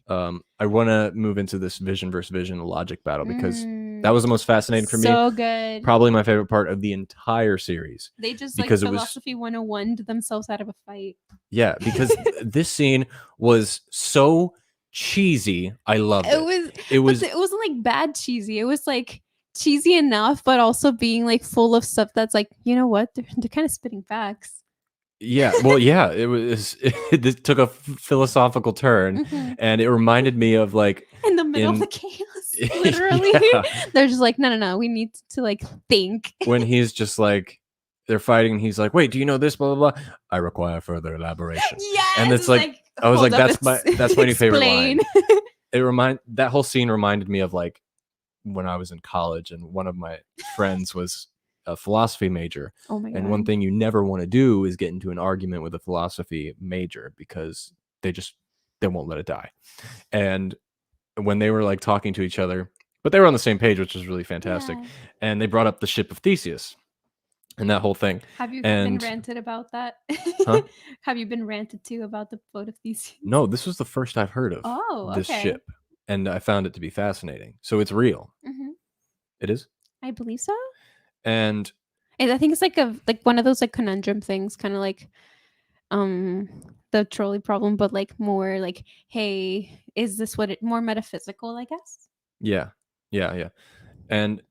I want to move into this vision versus vision logic battle because that was the most fascinating for me. So good. Probably my favorite part of the entire series. They just because like philosophy 101 themselves out of a fight. Yeah, because this scene was so cheesy. I loved it. It wasn't like bad cheesy. It was like cheesy enough, but also being like full of stuff that's like, you know what? They're kind of spitting facts. Yeah, well, yeah, it took a philosophical turn, and it reminded me of like in the middle of the chaos, literally. They're just like, no, we need to like think. When he's just like, they're fighting, and he's like, wait, do you know this? Blah blah blah. I require further elaboration. Yes, and it's like I was like, that's my new favorite line. That whole scene reminded me of like when I was in college, and one of my friends was a philosophy major. Oh my God. And one thing you never want to do is get into an argument with a philosophy major because they won't let it die. And when they were like talking to each other, but they were on the same page, which was really fantastic. Yeah. And they brought up the ship of Theseus and that whole thing. Have you been ranted about that? Huh? Have you been ranted to about the boat of Theseus? No, this was the first I've heard of this ship. And I found it to be fascinating. So it's real. It is? I believe so. And I think it's like one of those like conundrum things, kind of like the trolley problem, but like more like, hey, is this more metaphysical, I guess? Yeah. And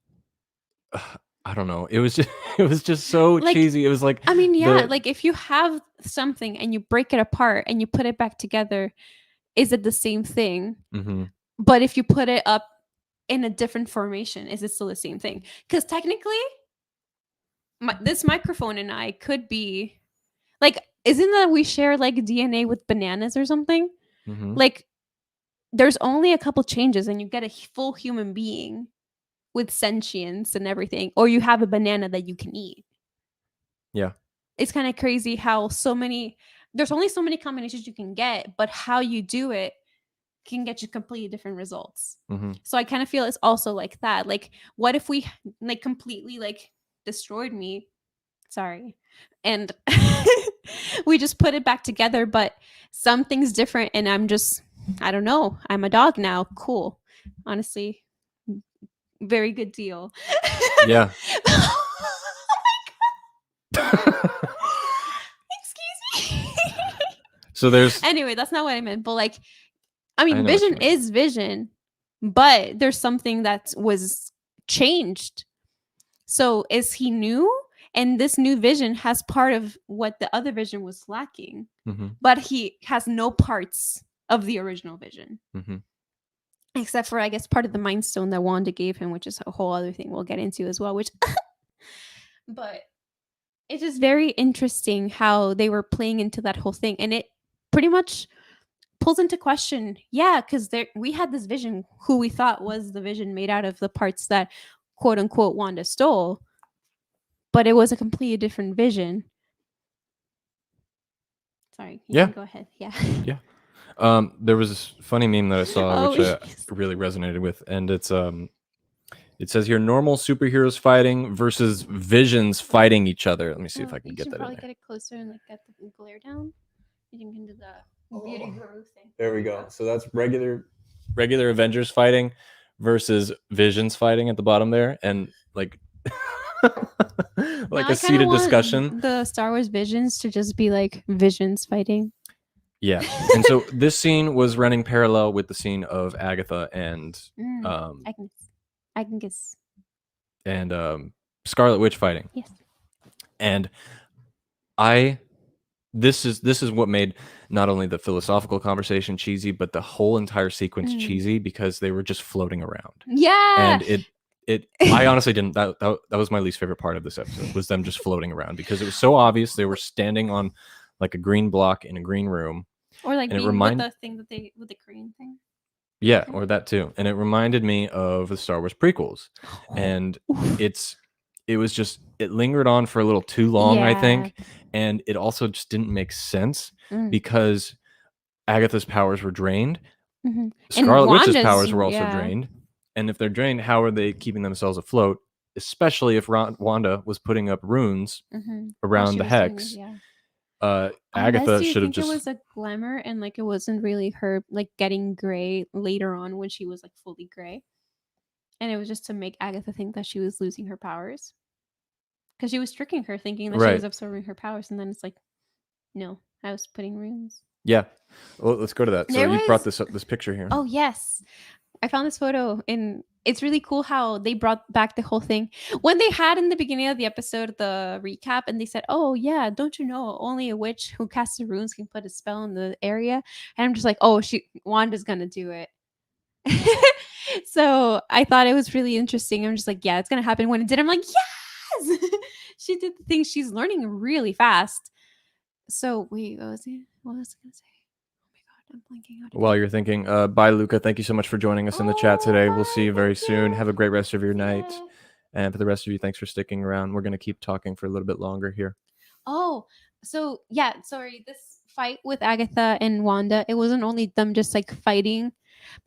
I don't know. It was just so like, cheesy. It was like, I mean, yeah, like if you have something and you break it apart and you put it back together, is it the same thing? But if you put it up in a different formation, is it still the same thing? Because technically, this microphone and I could be like, isn't that we share like DNA with bananas or something? Like, there's only a couple changes and you get a full human being with sentience and everything, or you have a banana that you can eat. Yeah, it's kind of crazy how there's only so many combinations you can get, but how you do it can get you completely different results. So I kind of feel it's also like that. Like, what if we like completely like destroyed me? Sorry. And we just put it back together, but something's different. And I don't know. I'm a dog now. Cool. Honestly, very good deal. Yeah. Excuse me. So anyway, that's not what I meant. But like, I mean, vision is vision, but there's something that was changed. So is he new? And this new vision has part of what the other vision was lacking, but he has no parts of the original vision, except for, I guess, part of the Mind Stone that Wanda gave him, which is a whole other thing we'll get into as well. But it's just very interesting how they were playing into that whole thing, and it pretty much pulls into question, because we had this vision who we thought was the vision made out of the parts that quote unquote Wanda stole, but it was a completely different vision. Sorry, you can go ahead. Yeah. There was this funny meme that I saw which I really resonated with, and it's It says here normal superheroes fighting versus visions fighting each other. Let me see if I can get that in probably there. get it closer and like get the glare down. You can do the beauty guru thing. There we go. So that's regular Avengers fighting versus visions fighting at the bottom there, and like like a seated discussion. The Star Wars Visions to just be like Visions fighting. Yeah. And so this scene was running parallel with the scene of Agatha and Agnes. And Scarlet Witch fighting. Yes. And this is what made not only the philosophical conversation cheesy, but the whole entire sequence cheesy, because they were just floating around. Yeah. And I honestly didn't that was my least favorite part of this episode, was them just floating around, because it was so obvious they were standing on like a green block in a green room. Or like being with the thing with the green thing. Yeah, or that too. And it reminded me of the Star Wars prequels. And it lingered on for a little too long, I think. And it also just didn't make sense because Agatha's powers were drained. Scarlet Witch's powers were also drained. And if they're drained, how are they keeping themselves afloat? Especially if Wanda was putting up runes around the hex. Agatha should have just... it was a glamour and like it wasn't really her like getting gray later on when she was like fully gray, and it was just to make Agatha think that she was losing her powers, because she was tricking her thinking that she was absorbing her powers, and then it's like, no, I was putting runes. Yeah, well, let's go to that. So you brought this picture here. Oh yes, I found this photo, and it's really cool how they brought back the whole thing. When they had in the beginning of the episode the recap, and they said, oh yeah, don't you know only a witch who casts the runes can put a spell in the area? And I'm just like, oh, Wanda's gonna do it. So I thought it was really interesting. I'm just like, yeah, it's gonna happen. When it did, I'm like, yes. She did the thing. She's learning really fast. So wait, what was I gonna say? I'm blanking out. While you're thinking, bye, Luca. Thank you so much for joining us in the chat today. We'll see you very soon. Have a great rest of your night. And for the rest of you, thanks for sticking around. We're going to keep talking for a little bit longer here. Oh, so yeah, sorry. This fight with Agatha and Wanda, it wasn't only them just like fighting,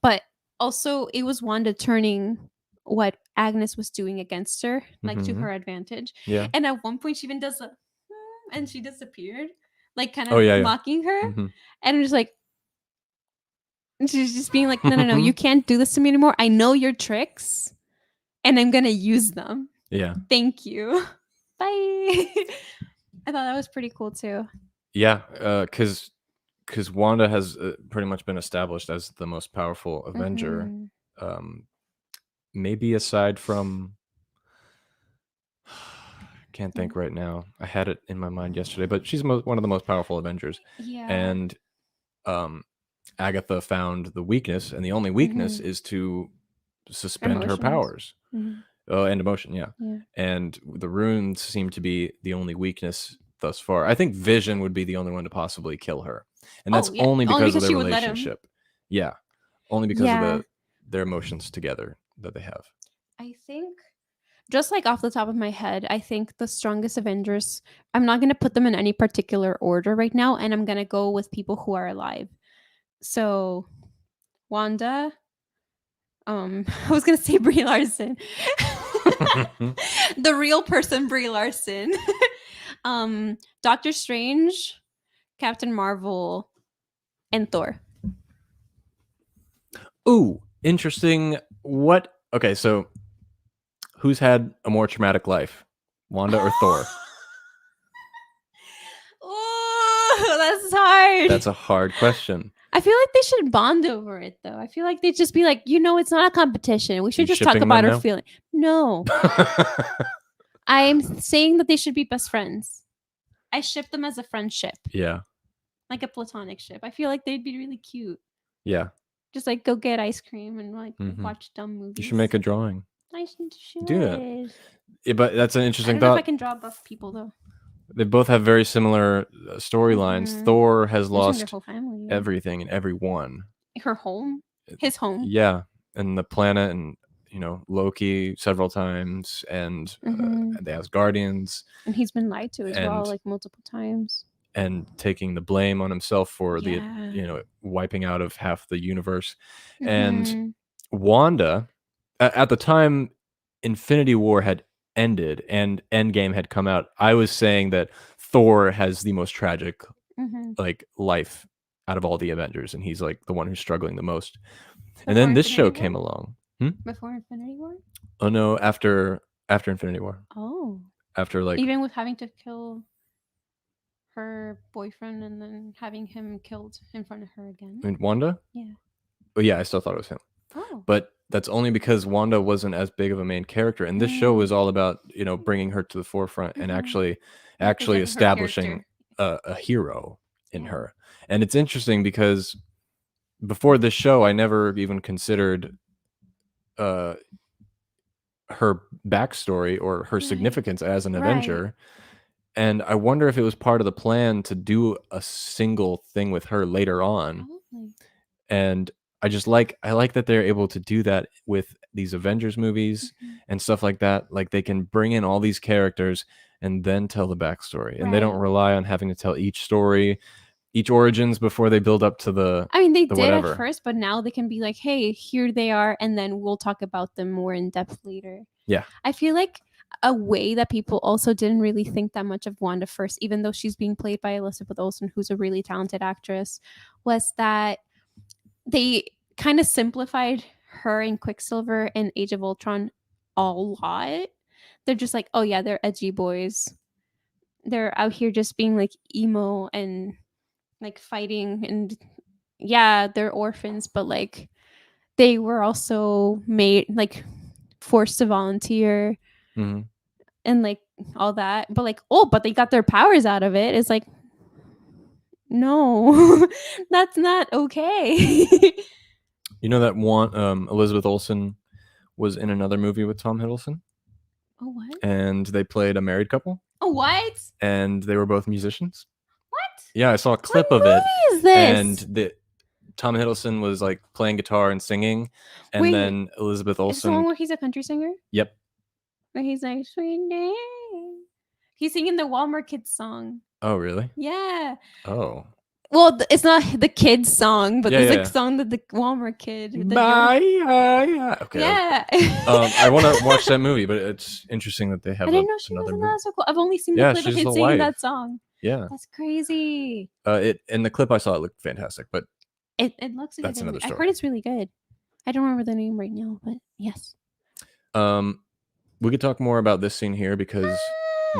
but also it was Wanda turning what Agnes was doing against her, like to her advantage. Yeah. And at one point, she even does and she disappeared, like kind of mocking her. And I'm just like, she's just being like, no, you can't do this to me anymore. I know your tricks, and I'm gonna use them. Yeah. Thank you. Bye. I thought that was pretty cool too. Yeah, because Wanda has pretty much been established as the most powerful Avenger. Maybe aside from, can't think right now. I had it in my mind yesterday, but she's one of the most powerful Avengers. Yeah. And Agatha found the weakness, and the only weakness is to suspend her powers. And emotion, yeah. And the runes seem to be the only weakness thus far. I think Vision would be the only one to possibly kill her, and that's only because of their relationship. Yeah, only because of their emotions together that they have. I think, just like off the top of my head, I think the strongest Avengers, I'm not going to put them in any particular order right now, and I'm going to go with people who are alive. So, Wanda, I was going to say Brie Larson. The real person, Brie Larson. Doctor Strange, Captain Marvel, and Thor. Ooh, interesting. Okay, so who's had a more traumatic life, Wanda or Thor? Oh, that's hard. That's a hard question. I feel like they should bond over it, though. I feel like they'd just be like, it's not a competition. We should just talk about our feeling. No. I'm saying that they should be best friends. I ship them as a friendship. Yeah. Like a platonic ship. I feel like they'd be really cute. Yeah. Just like go get ice cream and like watch dumb movies. You should make a drawing. I should do that. Yeah, but that's an interesting thought. I don't know if I can draw buff people, though. They both have very similar storylines. Thor has lost whole family, everything and everyone. Her home, his home. Yeah, and the planet, and Loki several times, and the Asgardians. And he's been lied to as well, like multiple times. And taking the blame on himself for the wiping out of half the universe. And Wanda, at the time, Infinity War had ended and Endgame had come out, I was saying that Thor has the most tragic like life out of all the Avengers, and he's like the one who's struggling the most. And then this show came along. Before Infinity War? Oh no, after Infinity War. Oh. After like even with having to kill her boyfriend and then having him killed in front of her again. I mean, Wanda? Yeah. But yeah, I still thought it was him. Oh. But that's only because Wanda wasn't as big of a main character, and this show was all about bringing her to the forefront and actually establishing a hero in her. And it's interesting because before this show, I never even considered her backstory or her significance as an Avenger. And I wonder if it was part of the plan to do a single thing with her later on. Probably. And I like that they're able to do that with these Avengers movies and stuff like that. Like they can bring in all these characters and then tell the backstory, and they don't rely on having to tell each story, each origins before they build up to the. I mean, they did whatever. at first, but now they can be like, "Hey, here they are," and then we'll talk about them more in depth later. Yeah, I feel like a way that people also didn't really think that much of Wanda first, even though she's being played by Elizabeth Olsen, who's a really talented actress, was that they kind of simplified her and Quicksilver in Age of Ultron a lot. They're just like, oh yeah, they're edgy boys. They're out here just being like emo and like fighting, and yeah, they're orphans, but like they were also made like forced to volunteer and like all that. But like, oh, but they got their powers out of it. It's like, no, that's not okay. You know that Elizabeth Olsen was in another movie with Tom Hiddleston. Oh, what? And they played a married couple. Oh, what? And they were both musicians. What? Yeah, I saw a clip of it. What movie is this? And Tom Hiddleston was like playing guitar and singing, and then Elizabeth Olsen. Is this the one where he's a country singer? Yep. Where he's like, sweet day. He's singing the Walmart Kids song. Oh, really? Yeah. Oh. Well, it's not the kids song, but there's a song that the Walmart Kid. Okay. Yeah. I want to watch that movie, but it's interesting that they have. I didn't know she was in that. So cool. I've only seen the clip of it singing that song. Yeah. That's crazy. In the clip I saw, it looked fantastic, but it looks. That's another story. I heard it's really good. I don't remember the name right now, but yes. We could talk more about this scene here because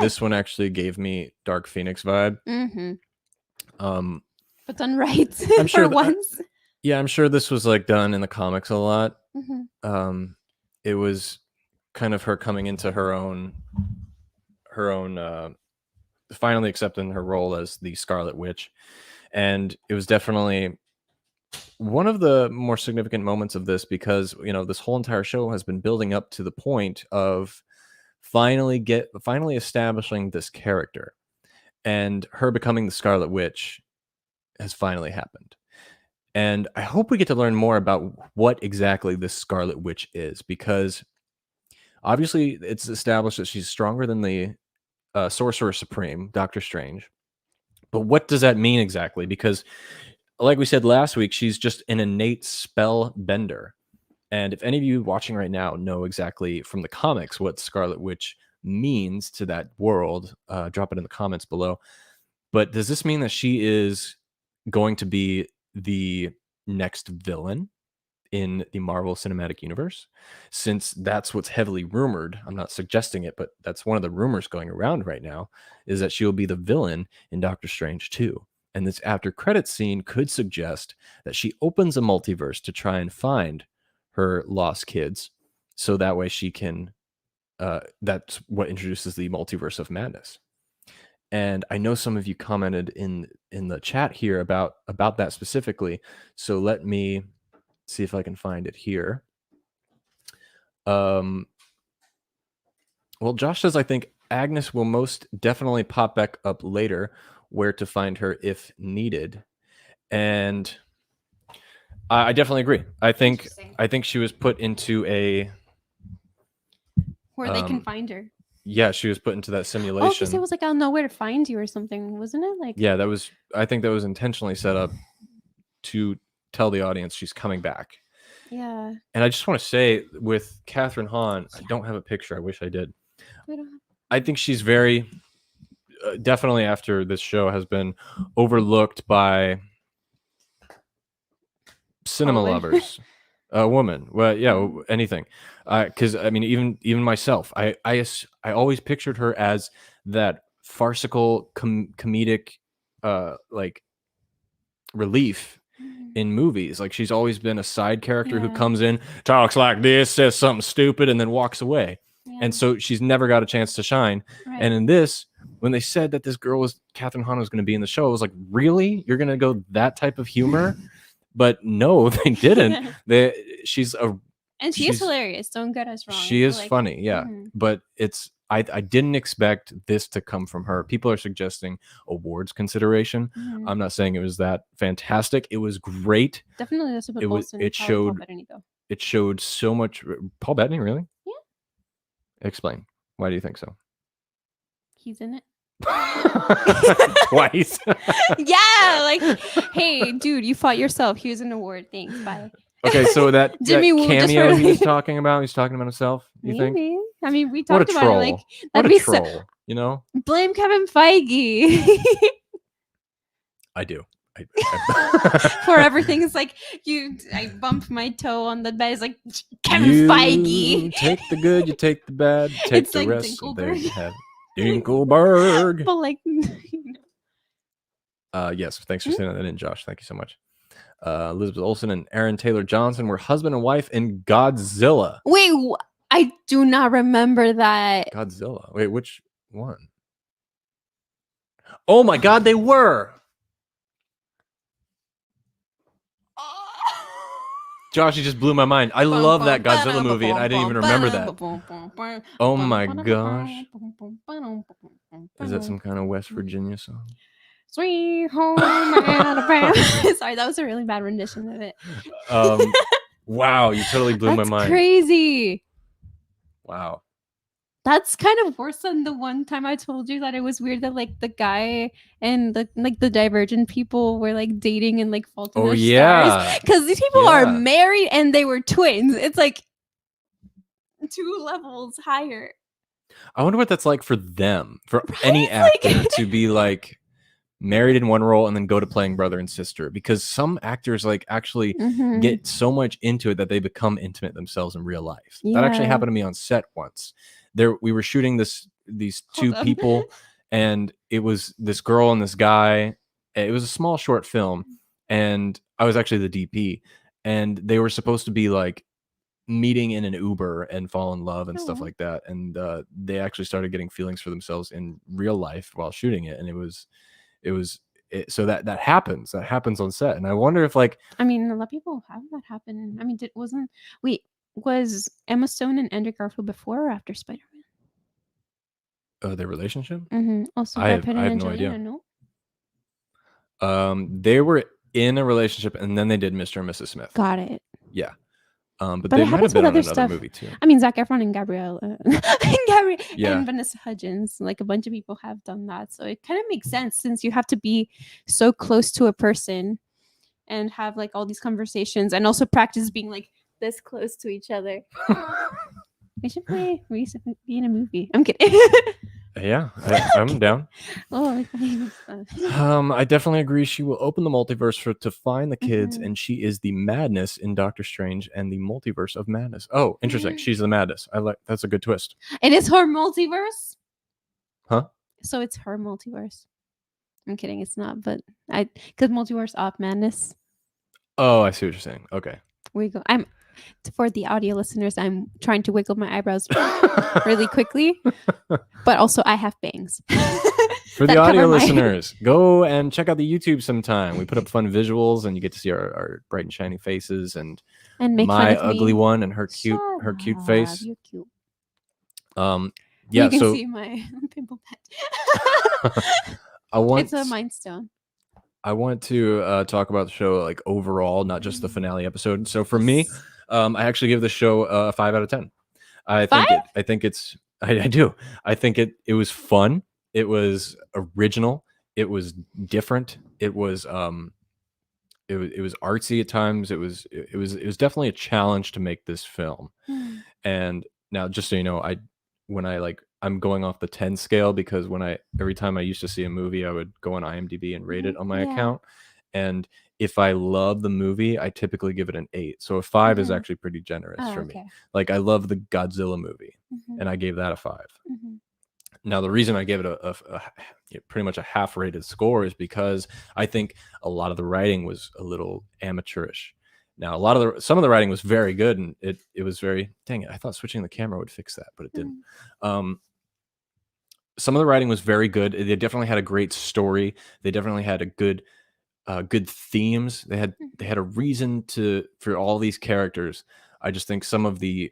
this one actually gave me Dark Phoenix vibe. But done right. I'm sure for once. I'm sure this was like done in the comics a lot. It was kind of her coming into her own finally accepting her role as the Scarlet Witch, and it was definitely one of the more significant moments of this because this whole entire show has been building up to the point of finally establishing this character, and her becoming the Scarlet Witch has finally happened. And I hope we get to learn more about what exactly this Scarlet Witch is, because obviously it's established that she's stronger than the Sorcerer Supreme, Doctor Strange. But what does that mean exactly? Because like we said last week, she's just an innate spell bender. And if any of you watching right now know exactly from the comics what Scarlet Witch means to that world, drop it in the comments below. But does this mean that she is going to be the next villain in the Marvel Cinematic Universe? Since that's what's heavily rumored. I'm not suggesting it, but that's one of the rumors going around right now, is that she'll be the villain in Doctor Strange 2. And this after credits scene could suggest that she opens a multiverse to try and find her lost kids, so that way she can that's what introduces the multiverse of madness. And I know some of you commented in the chat here about that specifically. So let me see if I can find it here. Well, Josh says, I think Agnes will most definitely pop back up later, where to find her if needed. And I definitely agree. I think she was put into a where they can find her. Yeah, she was put into that simulation. Oh, because it was like, I'll know where to find you or something, wasn't it? Like, yeah, I think that was intentionally set up to tell the audience she's coming back. Yeah. And I just want to say with Catherine Hahn, I don't have a picture. I wish I did. I think she's very definitely after this show has been overlooked by cinema lovers. A woman, well, yeah, anything, because I mean, even myself, I always pictured her as that farcical comedic, like relief in movies. Like she's always been a side character who comes in, talks like this, says something stupid, and then walks away. And so she's never got a chance to shine. And in this, when they said that this girl was Catherine Hahn was going to be in the show, I was like, really? You're going to go that type of humor? But no, they didn't. She's hilarious. Don't get us wrong. She is funny, yeah. But it's I didn't expect this to come from her. People are suggesting awards consideration. I'm not saying it was that fantastic. It was great. Definitely, that's what it showed. It showed so much. Paul Bettany, really? Yeah. Explain. Why do you think so? He's in it. Twice. Yeah, like, hey, dude, you fought yourself. Here's an award. Thanks. Bye. Okay, so that cameo he was talking about, he's talking about himself. You think? I mean, we talked about troll. it. Like, what a troll. You know? Blame Kevin Feige. I do. For everything. It's like I bumped my toe on the bed. It's like Kevin Feige. Take the good, you take the bad, take the rest. There you have Dinkelberg. But like, yes, thanks for saying that in, Josh. Thank you so much. Elizabeth Olsen and Aaron Taylor Johnson were husband and wife in Godzilla. Wait, I do not remember that. Godzilla. Wait, which one? Oh my God, they were. Josh, you just blew my mind. I love that Godzilla movie, and I didn't even remember that. Oh my gosh. Is that some kind of West Virginia song? Sweet home Alabama. Sorry, that was a really bad rendition of it. Wow, you totally blew my mind. That's crazy. Wow. That's kind of worse than the one time I told you that it was weird that like the guy and the Divergent people were like dating and like Fault in Their Stars. Because these people are married and they were twins. It's like 2 levels higher. I wonder what that's like for them, for any actor to be like married in one role and then go to playing brother and sister, because some actors like actually get so much into it that they become intimate themselves in real life. That actually happened to me on set once. We were shooting these 2 people, and it was this girl and this guy. It was a small short film, and I was actually the DP, and they were supposed to be like meeting in an Uber and fall in love and stuff like that. And they actually started getting feelings for themselves in real life while shooting it. And so that happens on set. And I wonder if like, I mean, a lot of people have that happen. I mean, was Emma Stone and Ender Garfield before or after Spider-Man? Their relationship? Also, I have no idea. No? They were in a relationship, and then they did Mr. and Mrs. Smith. Got it. Yeah. But they might have been on another movie too. I mean, Zac Efron and Gabrielle and Vanessa Hudgens, like a bunch of people have done that. So it kind of makes sense, since you have to be so close to a person and have like all these conversations and also practice being like this close to each other. We should be in a movie. I'm kidding. Yeah, I'm down. I definitely agree. She will open the multiverse to find the kids, and she is the madness in Doctor Strange and the Multiverse of Madness. Oh, interesting. She's the madness. That's a good twist. It is her multiverse? Huh? So it's her multiverse. I'm kidding. It's not, but because Multiverse of Madness. Oh, I see what you're saying. Okay. For the audio listeners, I'm trying to wiggle my eyebrows really quickly, but also I have bangs. For the audio listeners, go and check out the YouTube sometime. We put up fun visuals, and you get to see our bright and shiny faces, and make my ugly one and her cute face. You're cute. Yeah, you can see my pimple patch. It's a Mind Stone. I want to talk about the show like overall, not just the finale episode. So for me, I actually give the show a 5 out of 10. I think I do. I think it was fun. It was original. It was different. It was it was artsy at times. It was definitely a challenge to make this film. And now, just so you know, I'm going off the 10 scale because every time I used to see a movie, I would go on IMDb and rate it on my account. And if I love the movie, I typically give it an 8. So a 5 is actually pretty generous for me. Like, I love the Godzilla movie, and I gave that a 5. Now, the reason I gave it a pretty much a half-rated score is because I think a lot of the writing was a little amateurish. Now, some of the writing was very good, and it was very, dang it, I thought switching the camera would fix that, but it didn't. Some of the writing was very good. They definitely had a great story. They definitely had a good themes. They had a reason for all these characters. I just think some of the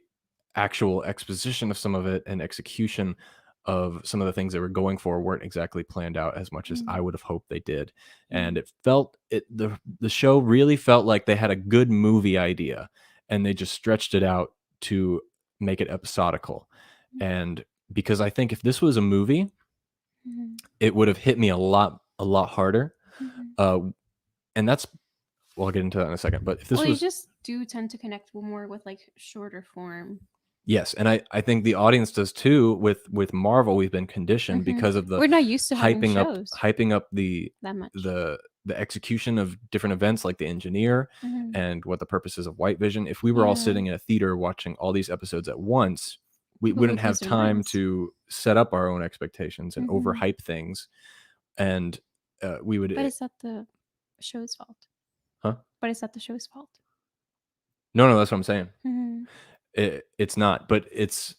actual exposition of some of it and execution of some of the things they were going for weren't exactly planned out as much as I would have hoped they did. And the show really felt like they had a good movie idea and they just stretched it out to make it episodical. And because I think if this was a movie, it would have hit me a lot harder. And that's, well, I'll get into that in a second. But if this was, you just do tend to connect more with like shorter form. Yes, and I think the audience does too. With Marvel, we've been conditioned because of we're not used to hyping up that much. the execution of different events like the Engineer and what the purpose is of White Vision. If we were all sitting in a theater watching all these episodes at once, we wouldn't have time to set up our own expectations and overhype things, and we would. But it's not the show's fault. Huh? But it's not the show's fault. No, that's what I'm saying. It's not, but it's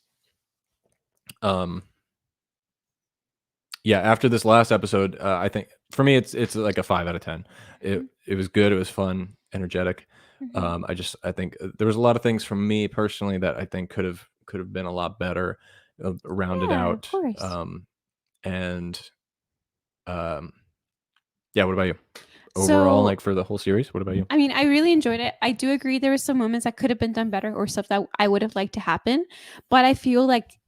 after this last episode, I think for me it's like a 5 out of 10. It was good, it was fun, energetic. I think there was a lot of things from me personally that I think could have been a lot better, rounded out. Of course. What about you? Overall, like for the whole series, what about you? I mean, I really enjoyed it. I do agree there were some moments that could have been done better or stuff that I would have liked to happen. But I feel like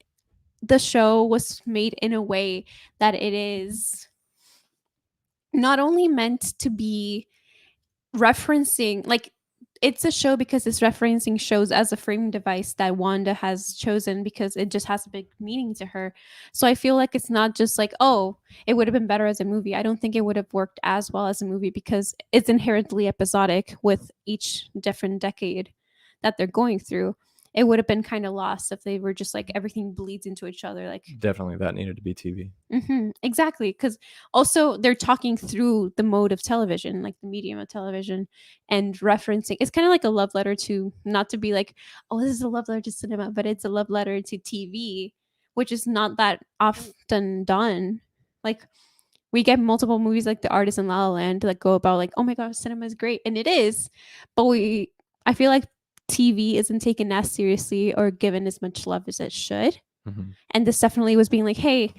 the show was made in a way that it is not only meant to be referencing, like, it's a show because it's referencing shows as a framing device that Wanda has chosen because it just has a big meaning to her. So I feel like it's not just like, oh, it would have been better as a movie. I don't think it would have worked as well as a movie because it's inherently episodic with each different decade that they're going through. It would have been kind of lost if they were just like everything bleeds into each other. Like, definitely that needed to be TV. Exactly, because also they're talking through the mode of television, like the medium of television, and referencing. It's kind of like a love letter to, not to be like, oh, this is a love letter to cinema, but it's a love letter to TV, which is not that often done. Like, we get multiple movies like The Artist and La La Land that go about like, oh my gosh, cinema is great, and it is, but I feel like TV isn't taken as seriously or given as much love as it should. And this definitely was being like, hey,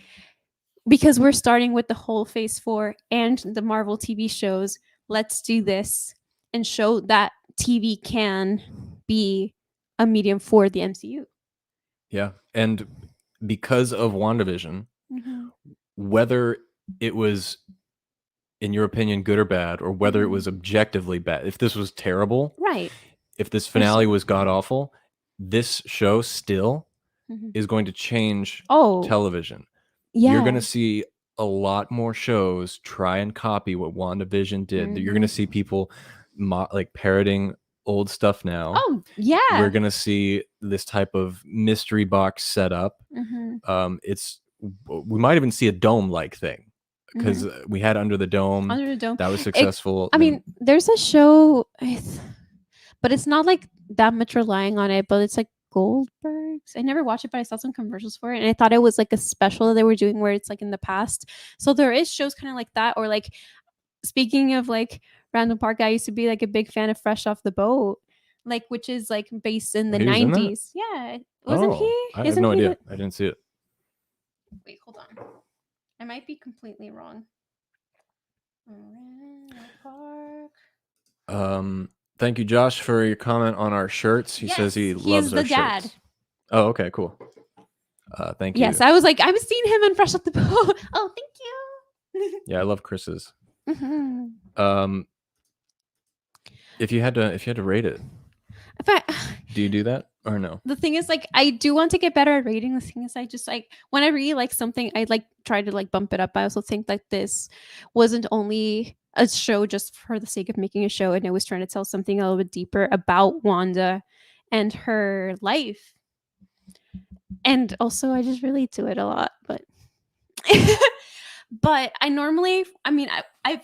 because we're starting with the whole phase 4 and the Marvel TV shows, let's do this and show that TV can be a medium for the MCU. Yeah. And because of WandaVision, whether it was, in your opinion, good or bad, or whether it was objectively bad, if this was terrible, right? If this finale was god awful, this show still is going to change television. Yeah. You're going to see a lot more shows try and copy what WandaVision did. You're going to see people like parroting old stuff now. Oh, yeah. We're going to see this type of mystery box setup. We might even see a dome-like thing because we had Under the Dome. That was successful. I mean, there's a show, but it's not like that much relying on it, but it's like Goldbergs. I never watched it, but I saw some commercials for it, and I thought it was like a special that they were doing where it's like in the past. So there is shows kind of like that, or like, speaking of like Randall Park, I used to be like a big fan of Fresh Off the Boat, like, which is like based in the 90s. Yeah, wasn't he? I have no idea. I didn't see it. Wait, hold on. I might be completely wrong. Randall Park. Thank you, Josh, for your comment on our shirts. He says he loves our dad. shirts. Oh, okay, cool. Thank you. Yes, I was like, I've seen him in Fresh Off the Boat. Oh, thank you. Yeah, I love Chris's. If you had to rate it, If I, do you do that or no? the thing is, like, I do want to get better at rating. The thing is, I just like when I really like something, I like try to like bump it up. I also think that this wasn't only a show just for the sake of making a show, and it was trying to tell something a little bit deeper about Wanda and her life. And also, I just relate to it a lot. But but I normally, I mean,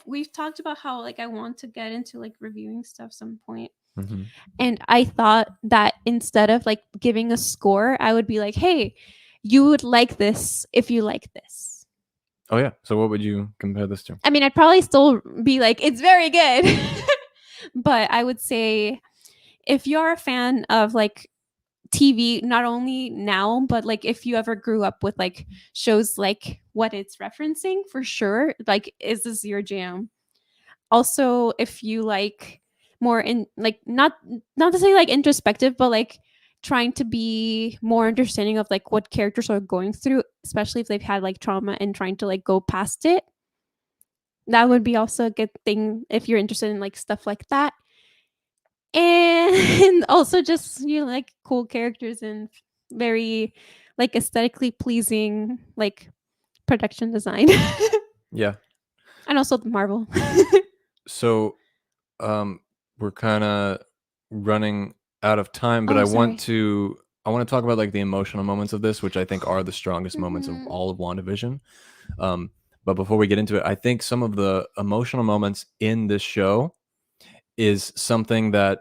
we've talked about how like I want to get into like reviewing stuff some point. Mm-hmm. And I thought that instead of like giving a score, I would be like, hey, you would like this if you like this. Oh yeah. So what would you compare this to? I mean, I'd probably still be like, it's very good. But I would say if you're a fan of like TV, not only now, but like if you ever grew up with like shows like what it's referencing, for sure, like, is this your jam? Also, if you like more in like not to say like introspective, but like trying to be more understanding of like what characters are going through, especially if they've had like trauma and trying to like go past it, that would be also a good thing if you're interested in like stuff like that. And also just, you know, like cool characters and very like aesthetically pleasing like production design. Yeah. And also the Marvel. So we're kind of running out of time, but Oh, I sorry. want to talk about like the emotional moments of this, which I think are the strongest moments of Mhm. all of WandaVision. But before we get into it, I think some of the emotional moments in this show is something that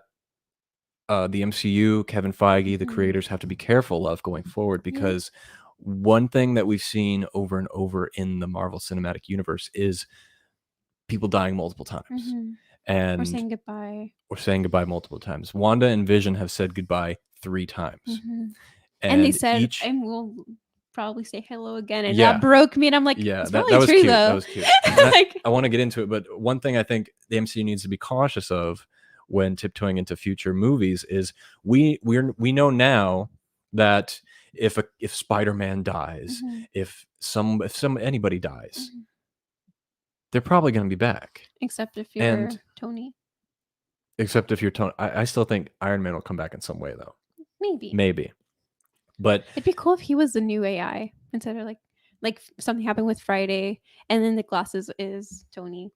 the MCU, Kevin Feige, the Mhm. creators have to be careful of going forward, Yeah. because one thing that we've seen over and over in the Marvel Cinematic Universe is people dying multiple times. Mhm. And Or saying goodbye. or saying goodbye multiple times. Wanda and Vision have said goodbye 3 times. Mhm. And they And said, each and we'll probably say hello again. And Yeah. that broke me. And I'm like, Yeah, it's that probably was true cute. though. That was cute. And Like, I want to get into it, but one thing I think the MCU needs to be cautious of when tiptoeing into future movies is we know now that if Spider-Man dies, mhm, if anybody dies, mhm. they're probably going to be back. Except if you're And Tony. except if you're Tony, I still think Iron Man will come back in some way though. Maybe. But It'd be cool if he was the new AI instead of like something happened with Friday and then the glasses is Tony.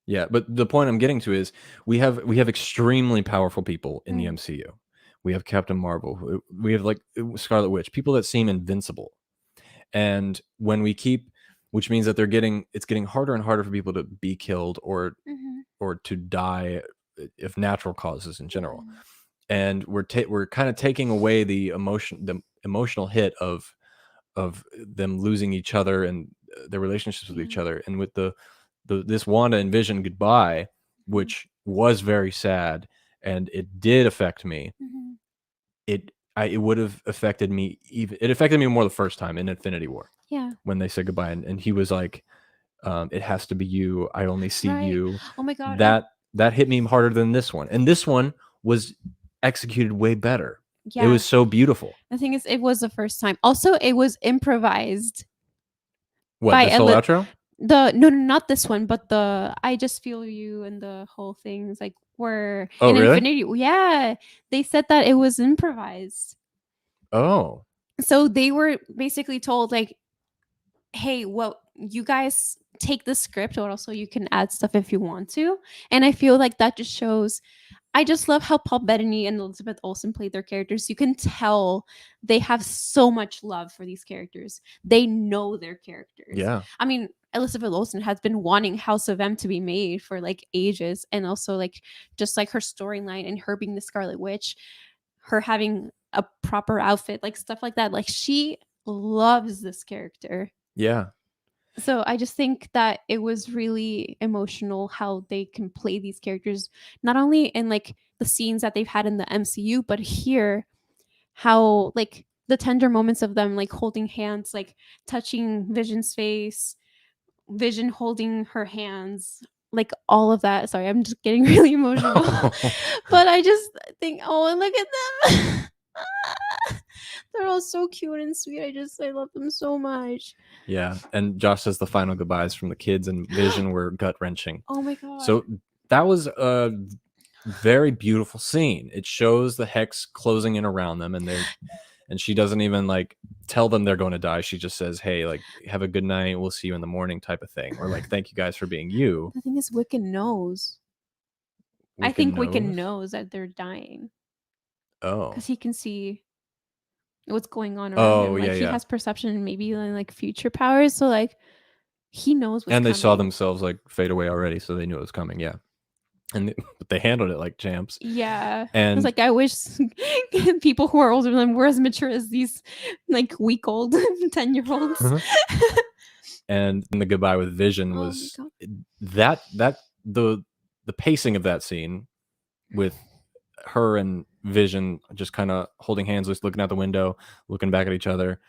yeah, but the point I'm getting to is we have extremely powerful people in the MCU. We have Captain Marvel. We have like Scarlet Witch, people that seem invincible. And when we keep, which means that it's getting harder and harder for people to be killed or to die of natural causes in general. And we're kind of taking away the emotional hit of them losing each other and their relationships with each other. And with this Wanda and Vision goodbye, which was very sad and it did affect me. It would have affected me it affected me more the first time in Infinity War. Yeah. When they said goodbye and he was like, it has to be you. I only see you. Oh my God. That hit me harder than this one. And this one was executed way better. Yeah. It was so beautiful. The thing is, it was the first time. Also, it was improvised. What, the solo outro? No, not this one, but the I Just Feel You and the whole thing is like were in really? Infinity. Yeah. They said that it was improvised. Oh. So they were basically told like, hey, well, you guys take the script, or also you can add stuff if you want to. And I feel like that just shows. I just love how Paul Bettany and Elizabeth Olsen played their characters. You can tell they have so much love for these characters. They know their characters. Yeah. I mean, Elizabeth Olsen has been wanting House of M to be made for like ages. And also like just like her storyline and her being the Scarlet Witch, her having a proper outfit, like stuff like that. Like she loves this character. Yeah. So I just think that it was really emotional how they can play these characters, not only in like the scenes that they've had in the MCU, but here, how like the tender moments of them like holding hands, like touching Vision's face, Vision holding her hands, like all of that. Sorry, I'm just getting really emotional. But I just think, oh, and look at them. They're all so cute and sweet. I love them so much. Yeah. And Josh says the final goodbyes from the kids and Vision were gut wrenching. Oh my God. So that was very beautiful scene. It shows the hex closing in around them, and she doesn't even like tell them they're going to die. She just says, "Hey, like, have a good night. We'll see you in the morning," type of thing, or like, "Thank you guys for being you." The thing is, Wiccan knows. I think Wiccan knows that they're dying. Oh, because he can see what's going on around him. Like he yeah. has perception and maybe like future powers. So like he knows what's And they coming. saw themselves like fade away already, so they knew it was coming. Yeah, and but they handled it like champs. Yeah, and it's like I wish people who are older than them were as mature as these like week old 10-year-olds. And the goodbye with Vision was that the pacing of that scene with her and Vision just kind of holding hands, just looking out the window, looking back at each other.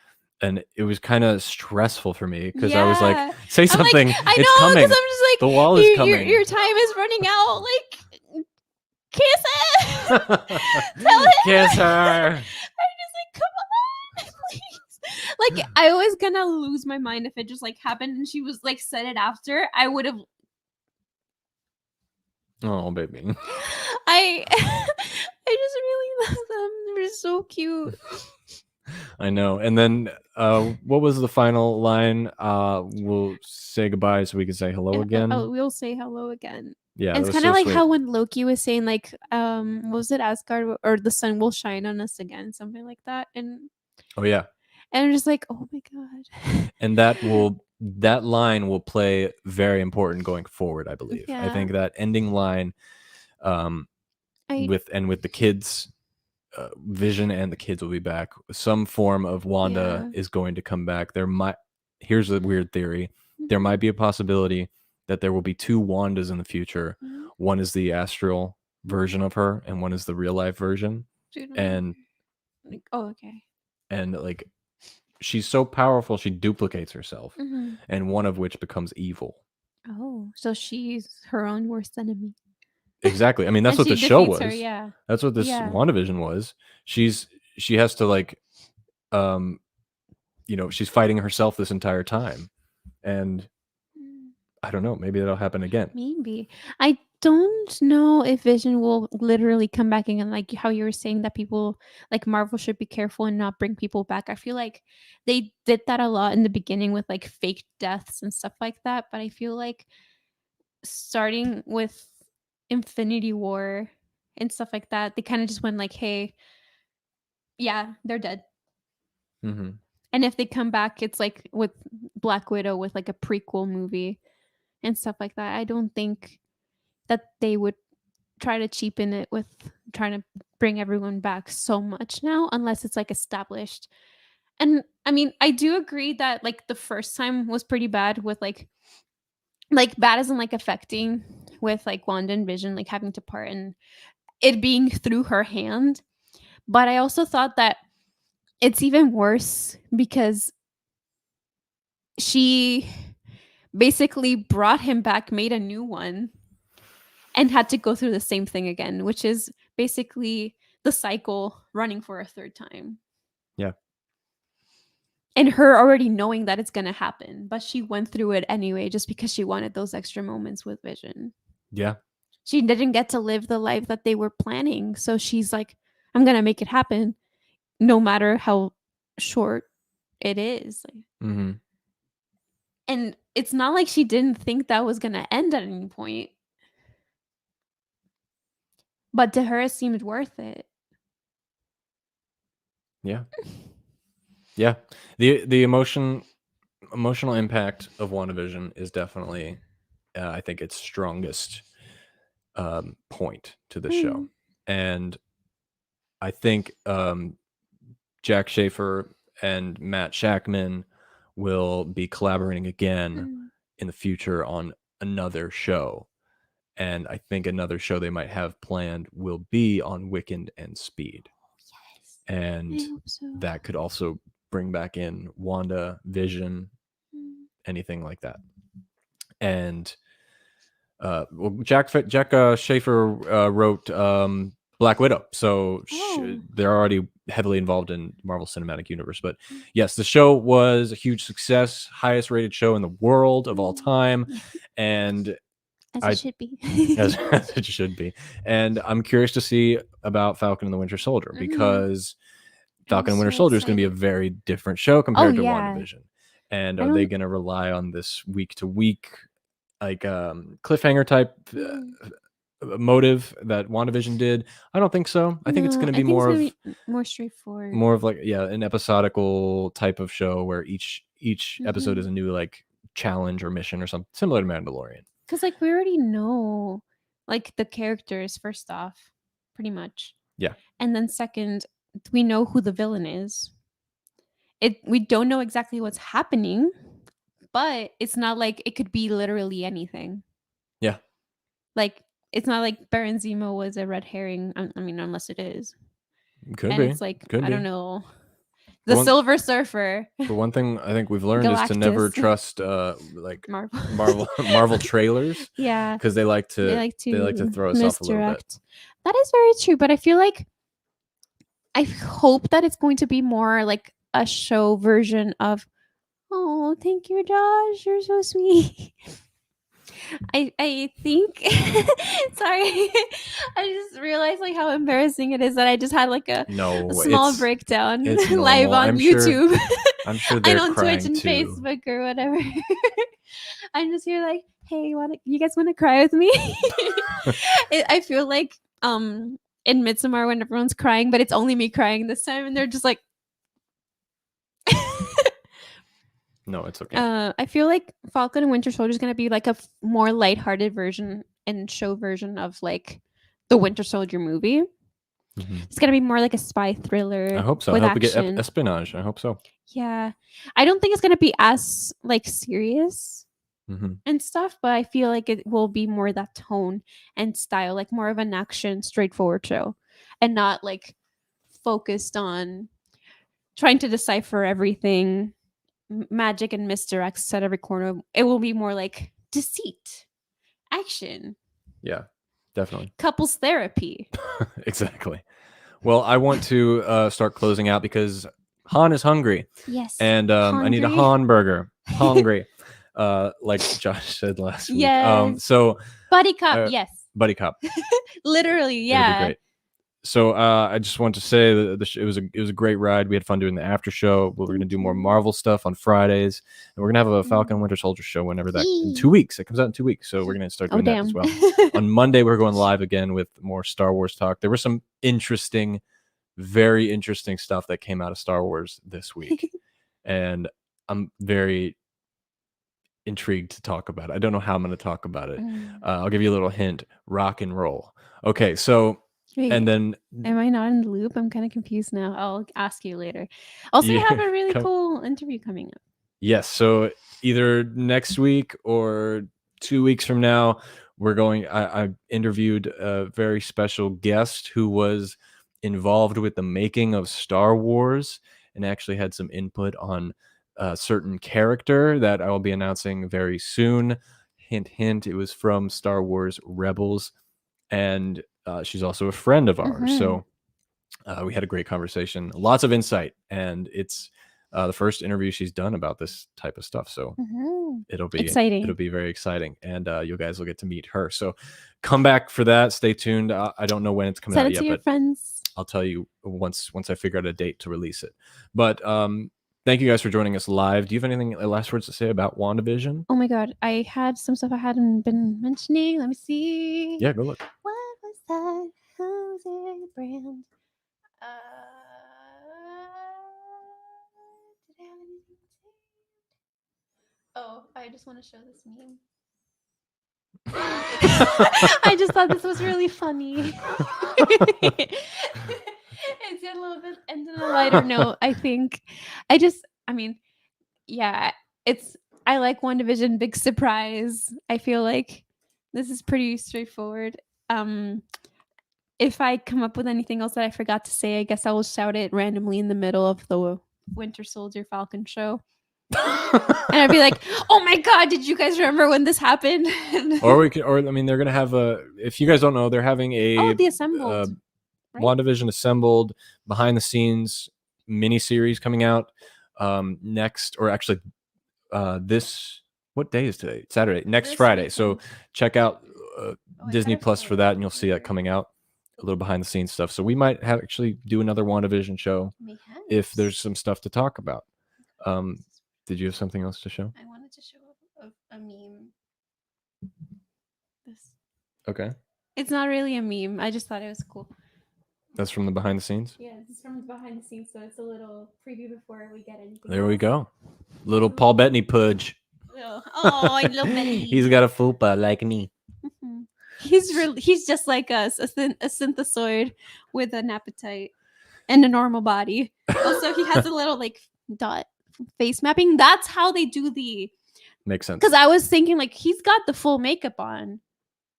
And it was kind of stressful for me because I was like, say something. Like, I it's know, coming. I'm just like, the wall is coming. Your time is running out. Like, kiss it. Tell him. Kiss her. I'm just like, come on, please. Like, I was gonna lose my mind if it just like happened and she was like said it after. I would have. Oh, baby. I just really love them. They're so cute. I know. And then what was the final line? We'll say goodbye so we can say hello again. We'll say hello again. Yeah. And it's kind of like how when Loki was saying like what was it, Asgard or the sun will shine on us again, something like that. And oh yeah. And I'm just like, oh my god. And that line will play very important going forward, I believe. Yeah. I think that ending line with the kids, Vision and the kids will be back. Some form of Wanda is going to come back. Here's a weird theory. There might be a possibility that there will be two Wandas in the future. One is the astral version of her, and one is the real life version. And okay. And like she's so powerful, she duplicates herself, and one of which becomes evil. Oh, so she's her own worst enemy. Exactly. I mean, that's what the show was. Her, that's what this WandaVision was. She has to like, she's fighting herself this entire time, and I don't know. Maybe that'll happen again. Maybe. I don't know if Vision will literally come back again, like how you were saying that people like Marvel should be careful and not bring people back. I feel like they did that a lot in the beginning with like fake deaths and stuff like that. But I feel like starting with Infinity War and stuff like that, they kind of just went like, hey, yeah, they're dead. And if they come back, it's like with Black Widow with like a prequel movie and stuff like that. I don't think that they would try to cheapen it with trying to bring everyone back so much now, unless it's like established. And I mean, I do agree that like the first time was pretty bad with like bad isn't like affecting with like Wanda and Vision like having to part and it being through her hand. But I also thought that it's even worse because she basically brought him back, made a new one, and had to go through the same thing again, which is basically the cycle running for a third time. Yeah. And her already knowing that it's going to happen, but she went through it anyway just because she wanted those extra moments with Vision. Yeah. She didn't get to live the life that they were planning. So she's like, I'm going to make it happen no matter how short it is. And it's not like she didn't think that was going to end at any point. But to her, it seemed worth it. Yeah. Yeah. The emotional impact of WandaVision is definitely, I think, its strongest point to the show. And I think Jack Schaefer and Matt Shakman will be collaborating again in the future on another show. And I think another show they might have planned will be on Wiccan and Speed. Yes. And that could also bring back in WandaVision, anything like that. And Jack Schaefer wrote Black Widow, so they're already heavily involved in Marvel Cinematic Universe. But yes, the show was a huge success, highest rated show in the world of all time, and As it should be. as it should be. And I'm curious to see about Falcon and the Winter Soldier, because Falcon and Winter Soldier is going to be a very different show compared to WandaVision. And are they going to rely on this week to week, like cliffhanger type motive that WandaVision did? I don't think so. I think it's going to be more straightforward, more of like an episodical type of show where each episode is a new like challenge or mission or something similar to Mandalorian. Because like we already know like the characters first off, pretty much. Yeah. And then second, we know who the villain is. We don't know exactly what's happening, but it's not like it could be literally anything. Yeah. Like it's not like Baron Zemo was a red herring. I mean, unless it is. Could be. It's like I don't know. The Silver Surfer. For one thing, I think we've learned is to never trust like Marvel trailers. Yeah, because they like to throw us off a little bit. That is very true, but I feel like I hope that it's going to be more like a show version of. Oh, thank you, Josh. You're so sweet. I think sorry, I just realized like how embarrassing it is that I just had like a small breakdown live on YouTube. I'm sure they're on crying Twitch and too. Facebook or whatever. I'm just here like, hey, you guys want to cry with me? I feel like in Midsommar when everyone's crying, but it's only me crying this time, and they're just like. No, it's okay. I feel like Falcon and Winter Soldier is going to be like a more lighthearted version and show version of like the Winter Soldier movie. It's going to be more like a spy thriller. I hope so. I hope we get espionage. I hope so. Yeah. I don't think it's going to be as like serious and stuff, but I feel like it will be more that tone and style, like more of an action, straightforward show, and not like focused on trying to decipher everything. Magic and misdirects at every corner. It will be more like deceit, action. Yeah, definitely. Couples therapy. Exactly. Well, I want to start closing out because Han is hungry. Yes. And I need a Han burger. Hungry. Like Josh said last week. Yes. So Buddy Cop, yes. Buddy Cop. Literally, yeah. It'll be great. So I just want to say that it was a great ride. We had fun doing the after show. We're going to do more Marvel stuff on Fridays, and we're going to have a Falcon Winter Soldier show whenever that in 2 weeks. It comes out in 2 weeks, so we're going to start doing that as well. On Monday, we're going live again with more Star Wars talk. There was some very interesting stuff that came out of Star Wars this week, and I'm very intrigued to talk about it. I don't know how I'm going to talk about it. I'll give you a little hint. Rock and roll. Okay, so. Wait, and then am I not in the loop? I'm kind of confused now. I'll ask you later. Also, you have a really cool interview coming up. Yes. So either next week or 2 weeks from now, we're going. I interviewed a very special guest who was involved with the making of Star Wars and actually had some input on a certain character that I will be announcing very soon. Hint, hint. It was from Star Wars Rebels, and she's also a friend of ours. So we had a great conversation, lots of insight, and it's the first interview she's done about this type of stuff. So it'll be exciting. It'll be very exciting, and you guys will get to meet her. So come back for that. Stay tuned. I don't know when it's coming out yet, but friends. I'll tell you once I figure out a date to release it. But thank you guys for joining us live. Do you have anything last words to say about WandaVision? Oh my God, I had some stuff I hadn't been mentioning. Let me see. Yeah, go look. What was that? Who's it brand? Did I have anything to say? Oh, I just want to show this meme. I just thought this was really funny. It's a little bit ended on a lighter note, I think. I like WandaVision, big surprise. I feel like this is pretty straightforward. If I come up with anything else that I forgot to say, I guess I will shout it randomly in the middle of the Winter Soldier Falcon show. And I'd be like, "Oh my God, did you guys remember when this happened?" Or they're gonna have if you guys don't know, they're having the Assembled, right? WandaVision Assembled behind the scenes mini series coming out next, or actually this What day is today? Saturday. Next This Friday. weekend. So check out I Disney gotta Plus for follow that, it and you'll see here. that coming out. A little behind the scenes stuff. So we might have actually do another WandaVision show if there's some stuff to talk about. Did you have something else to show? I wanted to show a meme. This. Okay. It's not really a meme. I just thought it was cool. That's from the behind the scenes? Yeah, this is from the behind the scenes, so it's a little preview before we get anything. There we go. Little Paul Bettany pudge. Oh, I love Bettany. He's got a fupa like me. He's just like us, a synthesoid with an appetite and a normal body. Also, he has a little like dot face mapping. That's how they do the. Makes sense. Because I was thinking like he's got the full makeup on,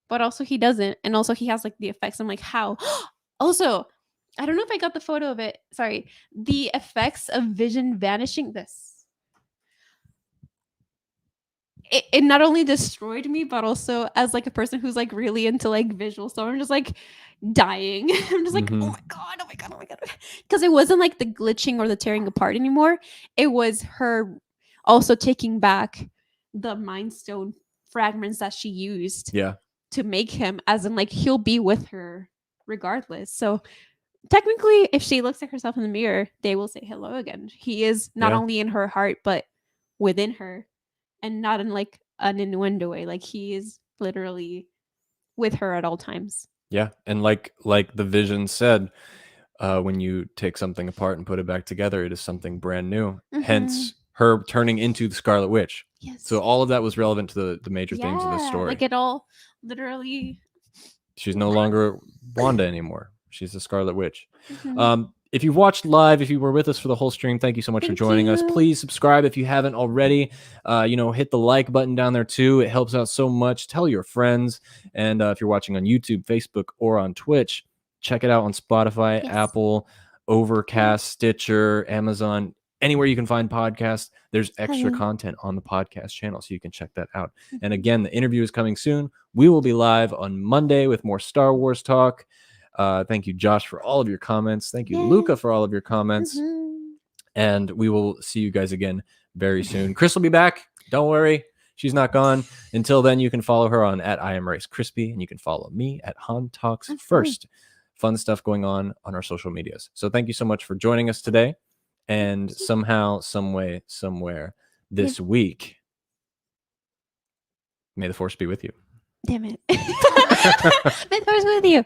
but also he doesn't, and also he has like the effects. I'm like, how? Also, I don't know if I got the photo of it. Sorry, the effects of Vision vanishing. It not only destroyed me, but also as like a person who's like really into like visual stuff, I'm just like dying. I'm just like, oh my god, oh my god, oh my god. Because it wasn't like the glitching or the tearing apart anymore. It was her also taking back the Mind Stone fragments that she used to make him, as in like he'll be with her regardless. So technically, if she looks at herself in the mirror, they will say hello again. He is not only in her heart, but within her. And not in like an innuendo way. Like he is literally with her at all times. Yeah. And like the Vision said, when you take something apart and put it back together, it is something brand new. Hence her turning into the Scarlet Witch. Yes. So all of that was relevant to the major themes of the story. Like it all literally. She's no longer Wanda anymore. She's the Scarlet Witch. If you've watched live, if you were with us for the whole stream, thank you so much for joining us. Please subscribe if you haven't already. Hit the like button down there too. It helps out so much. Tell your friends. And if you're watching on YouTube, Facebook, or on Twitch, check it out on Spotify, Apple, Overcast, Stitcher, Amazon, anywhere you can find podcasts. There's extra content on the podcast channel, so you can check that out. And again, the interview is coming soon. We will be live on Monday with more Star Wars talk. Thank you, Josh, for all of your comments. Thank you, Luca, for all of your comments. And we will see you guys again very soon. Chris will be back. Don't worry. She's not gone. Until then, you can follow her on @IamRiceCrispy, and you can follow me @HanTalksFirst. Fun stuff going on our social medias. So thank you so much for joining us today. And somehow, some way, somewhere this week, may the Force be with you. Damn it. May the Force be with you.